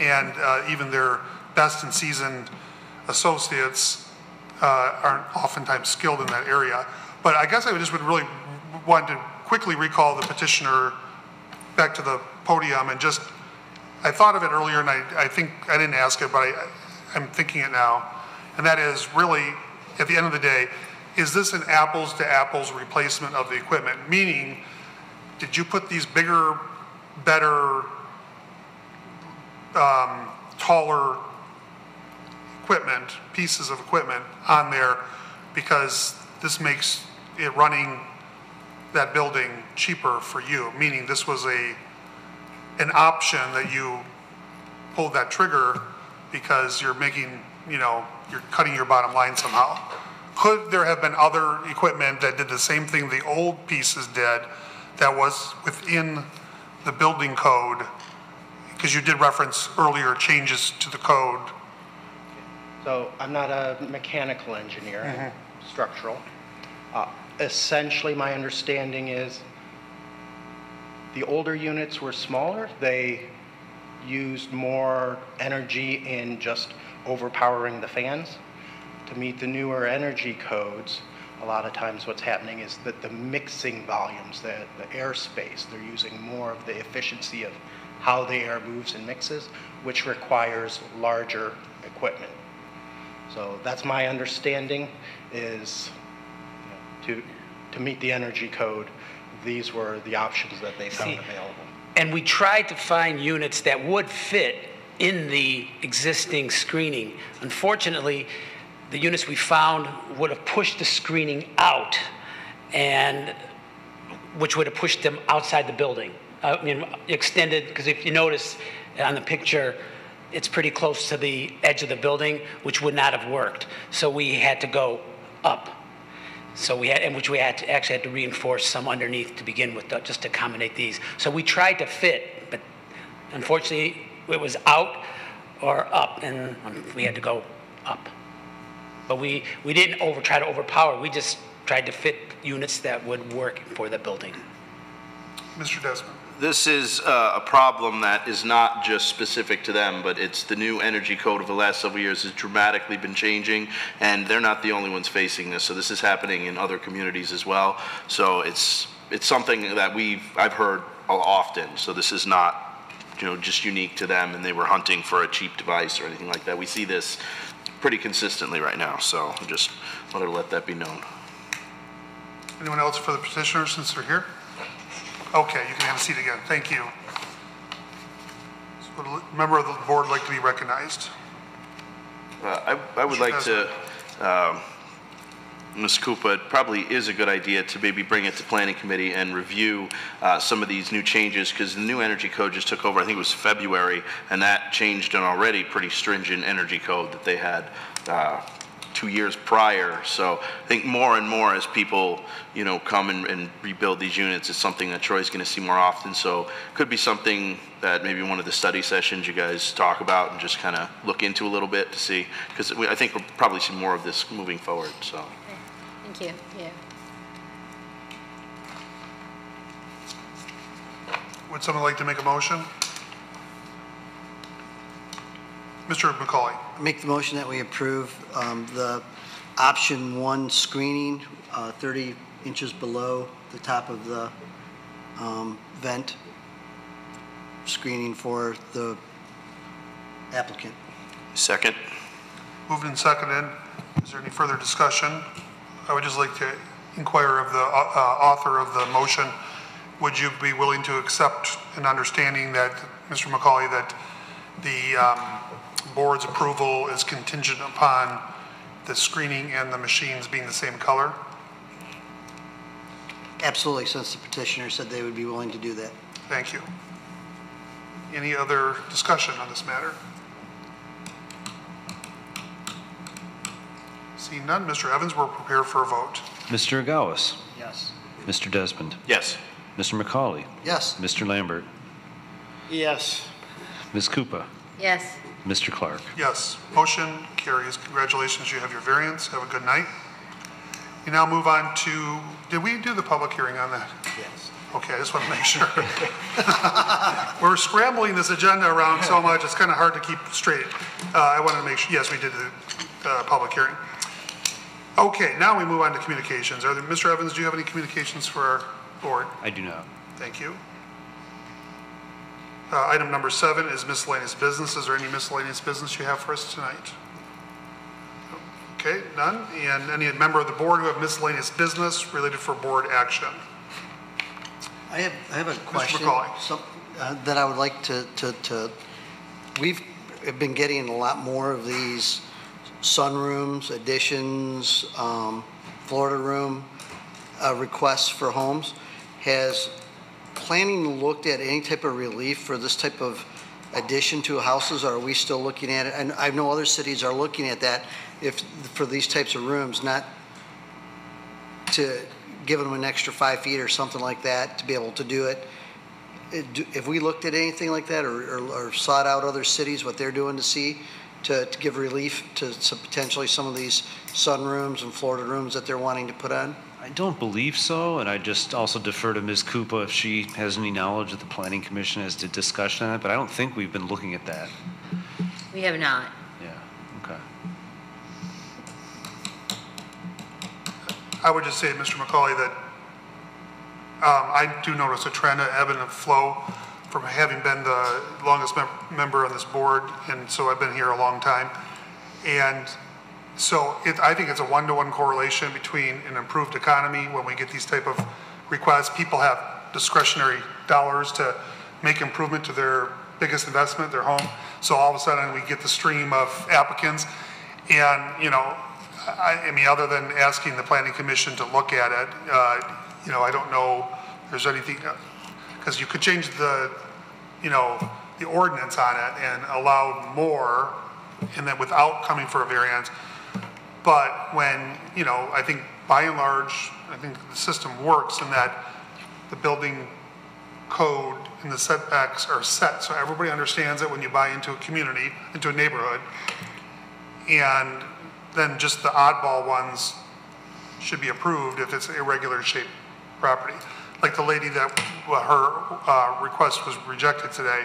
And even their best and seasoned associates aren't oftentimes skilled in that area. But I guess I would really want to quickly recall the petitioner back to the podium and just, I thought of it earlier and I think, I didn't ask it, but I'm thinking it now. And that is really, at the end of the day, is this an apples to apples replacement of the equipment? Meaning, did you put these bigger, better, taller equipment, pieces of equipment on there because this makes it running that building cheaper for you? Meaning this was an option that you pulled that trigger because you're making, you're cutting your bottom line somehow. Could there have been other equipment that did the same thing the old pieces did that was within the building code? Because you did reference earlier changes to the code. So I'm not a mechanical engineer, I'm structural. Essentially, my understanding is the older units were smaller. They used more energy in just overpowering the fans. To meet the newer energy codes, a lot of times what's happening is that the mixing volumes, the airspace, they're using more of the efficiency of how the air moves and mixes, which requires larger equipment. So that's my understanding is to meet the energy code, these were the options that they found available. And we tried to find units that would fit in the existing screening. Unfortunately, the units we found would have pushed the screening out, and which would have pushed them outside the building. Extended, because if you notice on the picture, it's pretty close to the edge of the building, which would not have worked. So we had to go up. So we had, and which we actually had to reinforce some underneath to begin with, just to accommodate these. So we tried to fit, but unfortunately it was out or up, and we had to go up. But we didn't try to overpower. We just tried to fit units that would work for the building. Mr. Desmond. This is a problem that is not just specific to them, but it's the new energy code of the last several years has dramatically been changing, and they're not the only ones facing this. So this is happening in other communities as well. So it's something that I've heard often. So this is not, just unique to them, and they were hunting for a cheap device or anything like that. We see this pretty consistently right now. So I just wanted to let that be known. Anyone else for the petitioner since they're here? Okay, you can have a seat again. Thank you. So would a member of the board like to be recognized? I would like to, Ms. Koopa, it probably is a good idea to maybe bring it to planning committee and review some of these new changes, because the new energy code just took over, I think it was February, and that changed an already pretty stringent energy code that they had 2 years prior. So I think more and more as people, come and rebuild these units, it's something that Troy's going to see more often. So it could be something that maybe one of the study sessions you guys talk about and just kind of look into a little bit to see, because I think we'll probably see more of this moving forward. So. Okay. Thank you. Yeah. Would someone like to make a motion? Mr. McCauley. Make the motion that we approve the option 1 screening 30 inches below the top of the vent screening for the applicant. Second. Moved and seconded. Is there any further discussion? I would just like to inquire of the author of the motion. Would you be willing to accept an understanding that, Mr. McCauley, that the board's approval is contingent upon the screening and the machines being the same color? Absolutely, since the petitioner said they would be willing to do that. Thank you. Any other discussion on this matter? Seeing none, Mr. Evans, we're prepared for a vote. Mr. Agawas. Yes. Mr. Desmond. Yes. Mr. McCauley. Yes. Mr. Lambert. Yes. Ms. Koopa. Yes. Mr. Clark. Yes. Motion carries. Congratulations, you have your variance. Have a good night. We now move on to, did we do the public hearing on that? Yes. Okay, I just want to make sure. We're scrambling this agenda around so much, it's kind of hard to keep straight. I wanted to make sure, yes, we did the public hearing. Okay, now we move on to communications. Mr. Evans, do you have any communications for our board? I do not. Thank you. Item number 7 is miscellaneous business. Is there any miscellaneous business you have for us tonight? Okay, none. And any member of the board who have miscellaneous business related for board action? I have a question that I would like to we've been getting a lot more of these sunrooms, additions, Florida room requests for homes. Has planning looked at any type of relief for this type of addition to houses, or are we still looking at it? And I know other cities are looking at that for these types of rooms, not to give them an extra 5 feet or something like that to be able to do it. Have we looked at anything like that or sought out other cities, what they're doing to see to give relief to potentially some of these sunrooms and Florida rooms that they're wanting to put on? I don't believe so, and I just also defer to Ms. Koopa if she has any knowledge that the Planning Commission has did discussion on it, but I don't think we've been looking at that. We have not. Yeah, okay. I would just say, Mr. McCauley, that I do notice a trend, an ebb and a flow from having been the longest member on this board, and so I've been here a long time. And so I think it's a one-to-one correlation between an improved economy when we get these type of requests. People have discretionary dollars to make improvement to their biggest investment, their home. So all of a sudden we get the stream of applicants. And, you know, I mean, other than asking the Planning Commission to look at it, you know, I don't know if there's anything, because you could change the, you know, the ordinance on it and allow more, and then without coming for a variance. But when, you know, I think by and large, I think the system works in that the building code and the setbacks are set, so everybody understands it when you buy into a community, into a neighborhood. And then just the oddball ones should be approved if it's irregular shaped property. Like the lady that her request was rejected today,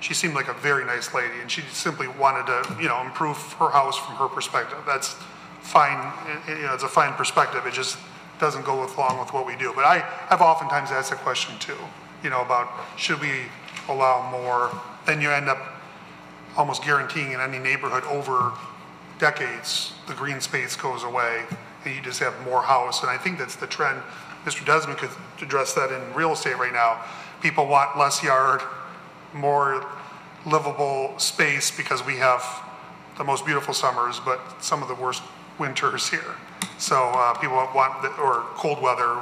she seemed like a very nice lady, and she simply wanted to, you know, improve her house from her perspective. That's fine, you know, it's a fine perspective. It just doesn't go along with what we do. But I've oftentimes asked that question too, you know, about should we allow more? Then you end up almost guaranteeing in any neighborhood over decades, the green space goes away and you just have more house. And I think that's the trend. Mr. Desmond could address that in real estate right now. People want less yard, more livable space because we have the most beautiful summers, but some of the worst winters here. So people want, or cold weather,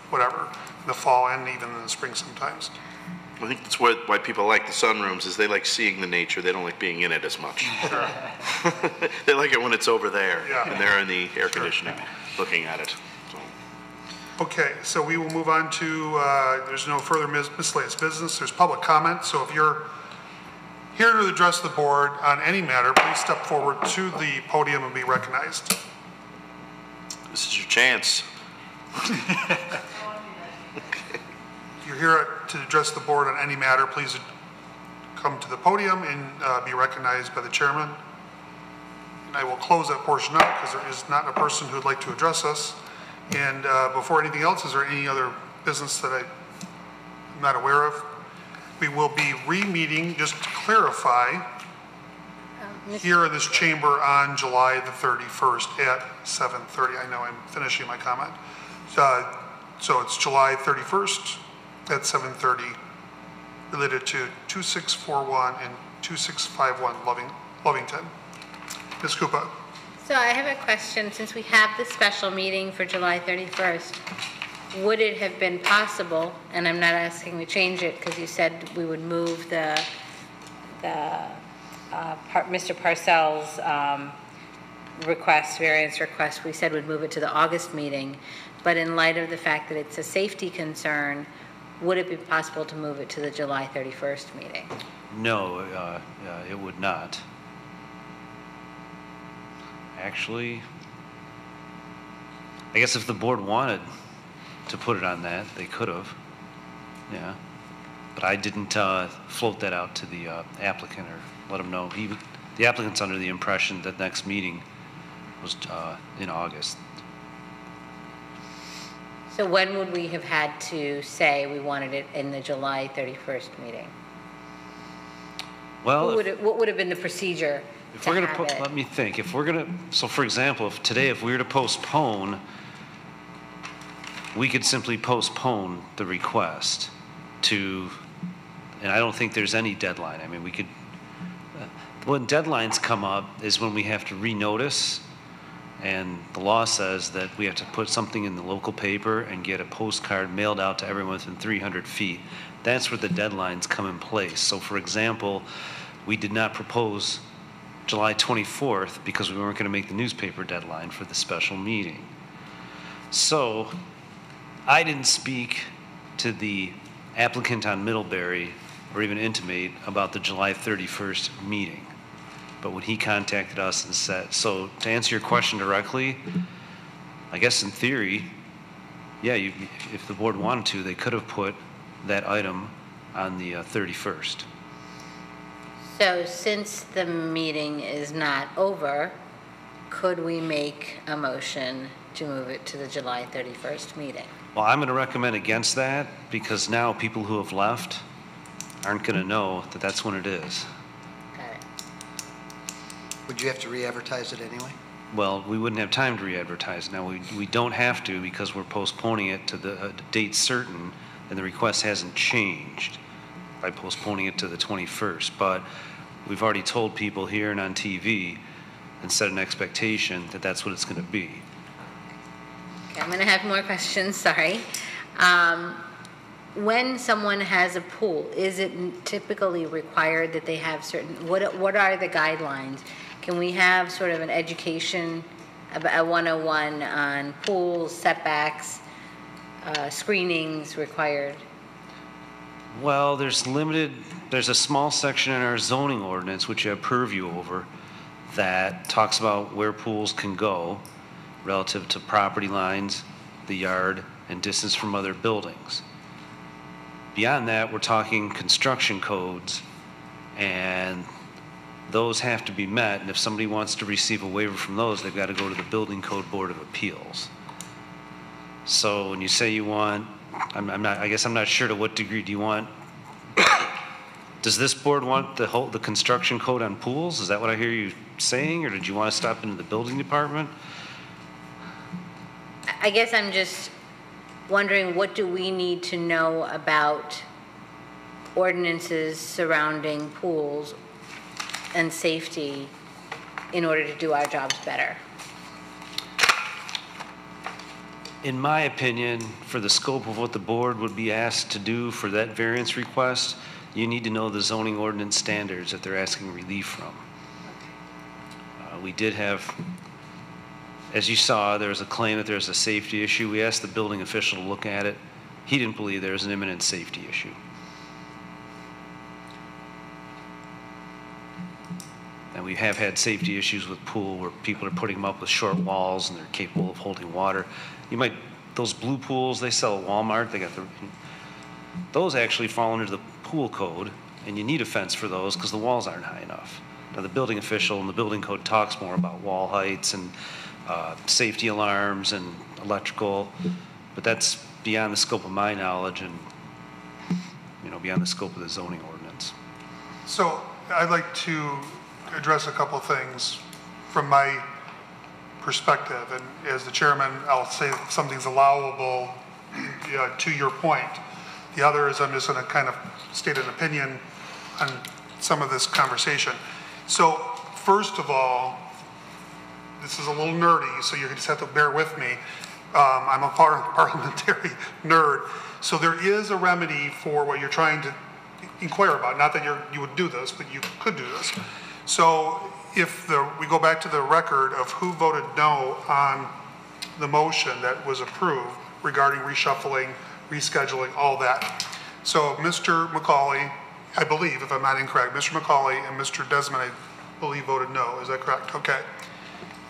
whatever, in the fall and even in the spring sometimes. I think that's why people like the sunrooms, is they like seeing the nature. They don't like being in it as much. Sure. They like it when it's over there, yeah, and they're in the air conditioning, looking at it. So. Okay, so we will move on to, there's no further miscellaneous business. There's public comment. So if you're here to address the board on any matter, please step forward to the podium and be recognized. This is your chance. If you're here to address the board on any matter, please come to the podium and be recognized by the chairman. And I will close that portion up because there is not a person who would like to address us. And before anything else, is there any other business that I'm not aware of? We will be re-meeting, just to clarify, here in this chamber on July the 31st at 7:30. I know I'm finishing my comment. So it's July 31st at 7:30, related to 2641 and 2651 Lovington. Ms. Koopa. So I have a question. Since we have the special meeting for July 31st, would it have been possible, and I'm not asking we change it because you said we would move Mr. Parcells' variance request, we said we'd move it to the August meeting, but in light of the fact that it's a safety concern, would it be possible to move it to the July 31st meeting? No, it would not. Actually, I guess if the board wanted to put it on that, they could have. Yeah. But I didn't float that out to the applicant or let him know. The applicant's under the impression that next meeting was in August. So when would we have had to say we wanted it in the July 31st meeting? Well, What would have been the procedure if to we're going have to, it? let me think, if we're going to, so for example, if today, if we were to postpone, we could simply postpone the request to, and I don't think there's any deadline. I mean, we could, when deadlines come up is when we have to renotice, and the law says that we have to put something in the local paper and get a postcard mailed out to everyone within 300 feet. That's where the deadlines come in place. So for example, we did not propose July 24th because we weren't going to make the newspaper deadline for the special meeting. So I didn't speak to the applicant on Middlebury or even intimate about the July 31st meeting. But when he contacted us and said, so to answer your question directly, I guess in theory, yeah, if the board wanted to, they could have put that item on the 31st. So since the meeting is not over, could we make a motion to move it to the July 31st meeting? Well, I'm going to recommend against that because now people who have left aren't going to know that that's when it is. Got it. Would you have to re-advertise it anyway? Well, we wouldn't have time to re-advertise. Now, we don't have to because we're postponing it to the date certain, and the request hasn't changed by postponing it to the 21st. But we've already told people here and on TV and set an expectation that that's what it's going to be. Okay, I'm going to have more questions, sorry. When someone has a pool, is it typically required that they have certain, what are the guidelines? Can we have sort of an education, a 101 on pools, setbacks, screenings required? Well, there's a small section in our zoning ordinance, which you have purview over, that talks about where pools can go relative to property lines, the yard, and distance from other buildings. Beyond that, we're talking construction codes, and those have to be met, and if somebody wants to receive a waiver from those, they've got to go to the Building Code Board of Appeals. So when you say you want, I guess I'm not sure to what degree do you want. Does this board want the construction code on pools? Is that what I hear you saying, or did you want to stop into the building department? I guess I'm just wondering, what do we need to know about ordinances surrounding pools and safety in order to do our jobs better? In my opinion, for the scope of what the board would be asked to do for that variance request, you need to know the zoning ordinance standards that they're asking relief from. We did have, as you saw, there was a claim that there's a safety issue. We asked the building official to look at it. He didn't believe there was an imminent safety issue. And we have had safety issues with pool where people are putting them up with short walls and they're capable of holding water. You might, those blue pools they sell at Walmart, they got those actually fall under the pool code, and you need a fence for those because the walls aren't high enough. Now the building official and the building code talks more about wall heights and safety alarms and electrical, but that's beyond the scope of my knowledge and, you know, beyond the scope of the zoning ordinance. So I'd like to address a couple of things from my perspective, and as the chairman, I'll say something's allowable to your point. The other is I'm just going to kind of state an opinion on some of this conversation. So first of all, this is a little nerdy, so you just have to bear with me. I'm a parliamentary nerd. So there is a remedy for what you're trying to inquire about. Not that you would do this, but you could do this. So if we go back to the record of who voted no on the motion that was approved regarding reshuffling, rescheduling, all that. So Mr. McCauley, I believe, if I'm not incorrect, Mr. McCauley and Mr. Desmond, I believe, voted no. Is that correct? Okay.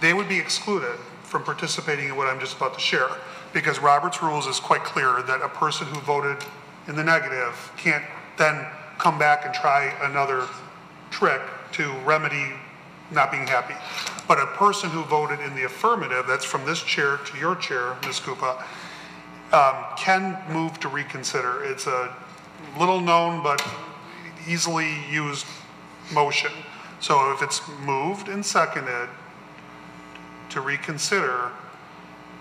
They would be excluded from participating in what I'm just about to share, because Robert's rules is quite clear that a person who voted in the negative can't then come back and try another trick to remedy not being happy. But a person who voted in the affirmative, that's from this chair to your chair, Ms. Koopa, can move to reconsider. It's a little known but easily used motion. So if it's moved and seconded to reconsider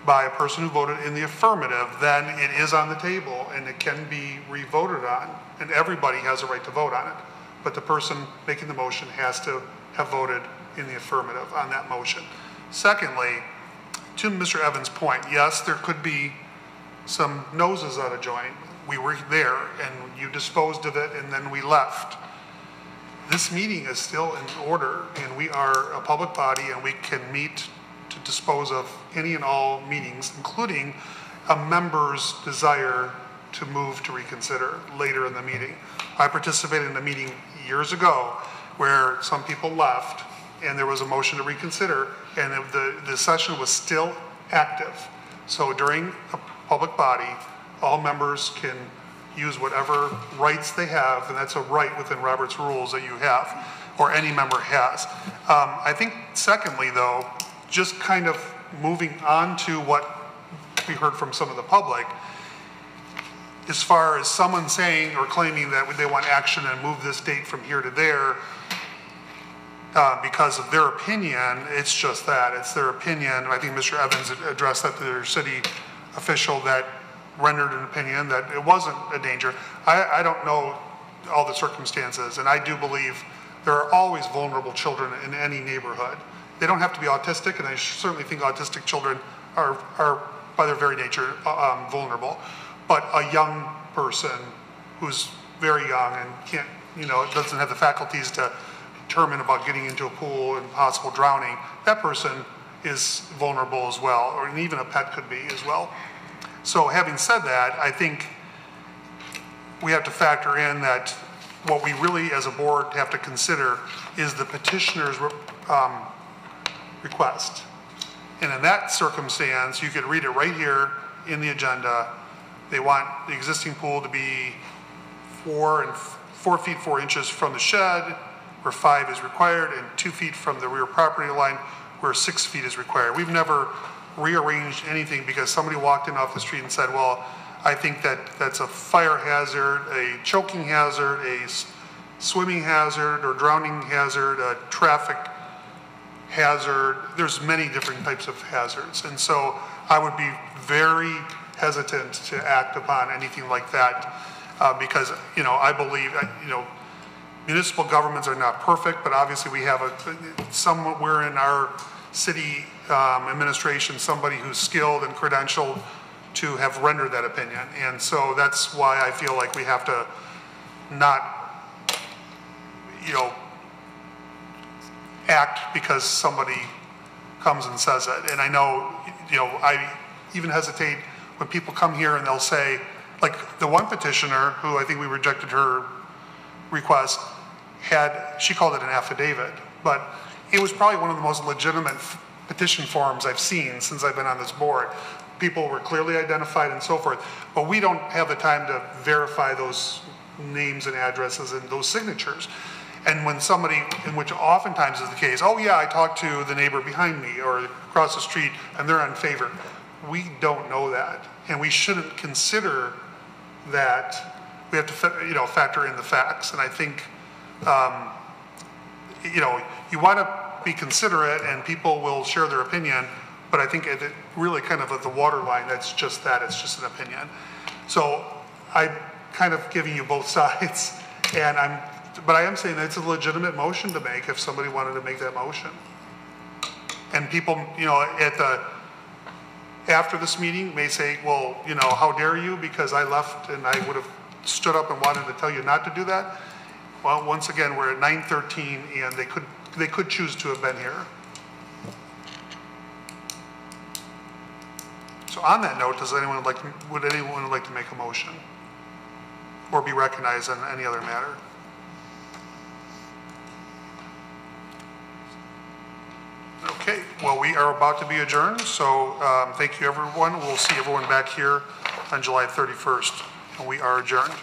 by a person who voted in the affirmative, then it is on the table and it can be re-voted on, and everybody has a right to vote on it. But the person making the motion has to have voted in the affirmative on that motion. Secondly, to Mr. Evans' point, yes, there could be some noses out of joint. We were there and you disposed of it and then we left. This meeting is still in order and we are a public body and we can meet to dispose of any and all meetings, including a member's desire to move to reconsider later in the meeting. I participated in a meeting years ago where some people left and there was a motion to reconsider and the session was still active. So during a public body, all members can use whatever rights they have, and that's a right within Robert's rules that you have, or any member has. I think secondly though, just kind of moving on to what we heard from some of the public, as far as someone saying or claiming that they want action and move this date from here to there because of their opinion, it's just that, it's their opinion. I think Mr. Evans addressed that to their city official that rendered an opinion that it wasn't a danger. I don't know all the circumstances, and I do believe there are always vulnerable children in any neighborhood. They don't have to be autistic, and I certainly think autistic children are by their very nature vulnerable. But a young person who's very young and can't, doesn't have the faculties to determine about getting into a pool and possible drowning, that person is vulnerable as well, or even a pet could be as well. So having said that, I think we have to factor in that what we really as a board have to consider is the petitioner's request. And in that circumstance, you could read it right here in the agenda. They want the existing pool to be 4 feet 4 inches from the shed, where 5 is required, and 2 feet from the rear property line, where 6 feet is required. We've never rearranged anything because somebody walked in off the street and said, well, I think that's a fire hazard, a choking hazard, a swimming hazard, or drowning hazard, a traffic hazard. There's many different types of hazards. And so I would be very hesitant to act upon anything like that because, I believe, municipal governments are not perfect, but obviously we have somewhere in our city administration somebody who's skilled and credentialed to have rendered that opinion. And so that's why I feel like we have to not, act because somebody comes and says it. And I know, I even hesitate when people come here and they'll say, like the one petitioner who I think we rejected her request she called it an affidavit, but it was probably one of the most legitimate petition forms I've seen since I've been on this board. People were clearly identified and so forth, but we don't have the time to verify those names and addresses and those signatures. And when somebody, in which oftentimes is the case, oh yeah, I talked to the neighbor behind me or across the street and they're in favor. We don't know that, and we shouldn't consider that. We have to, factor in the facts. And I think, you want to be considerate, and people will share their opinion. But I think really kind of at the waterline, that's just that. It's just an opinion. So I'm kind of giving you both sides, but I am saying that it's a legitimate motion to make if somebody wanted to make that motion. And people, after this meeting may say, well, how dare you, because I left and I would have stood up and wanted to tell you not to do that. Well, once again, we're at 9:13 and they could choose to have been here. So on that note, would anyone like to make a motion or be recognized on any other matter? Okay, well, we are about to be adjourned, so thank you everyone. We'll see everyone back here on July 31st, and we are adjourned.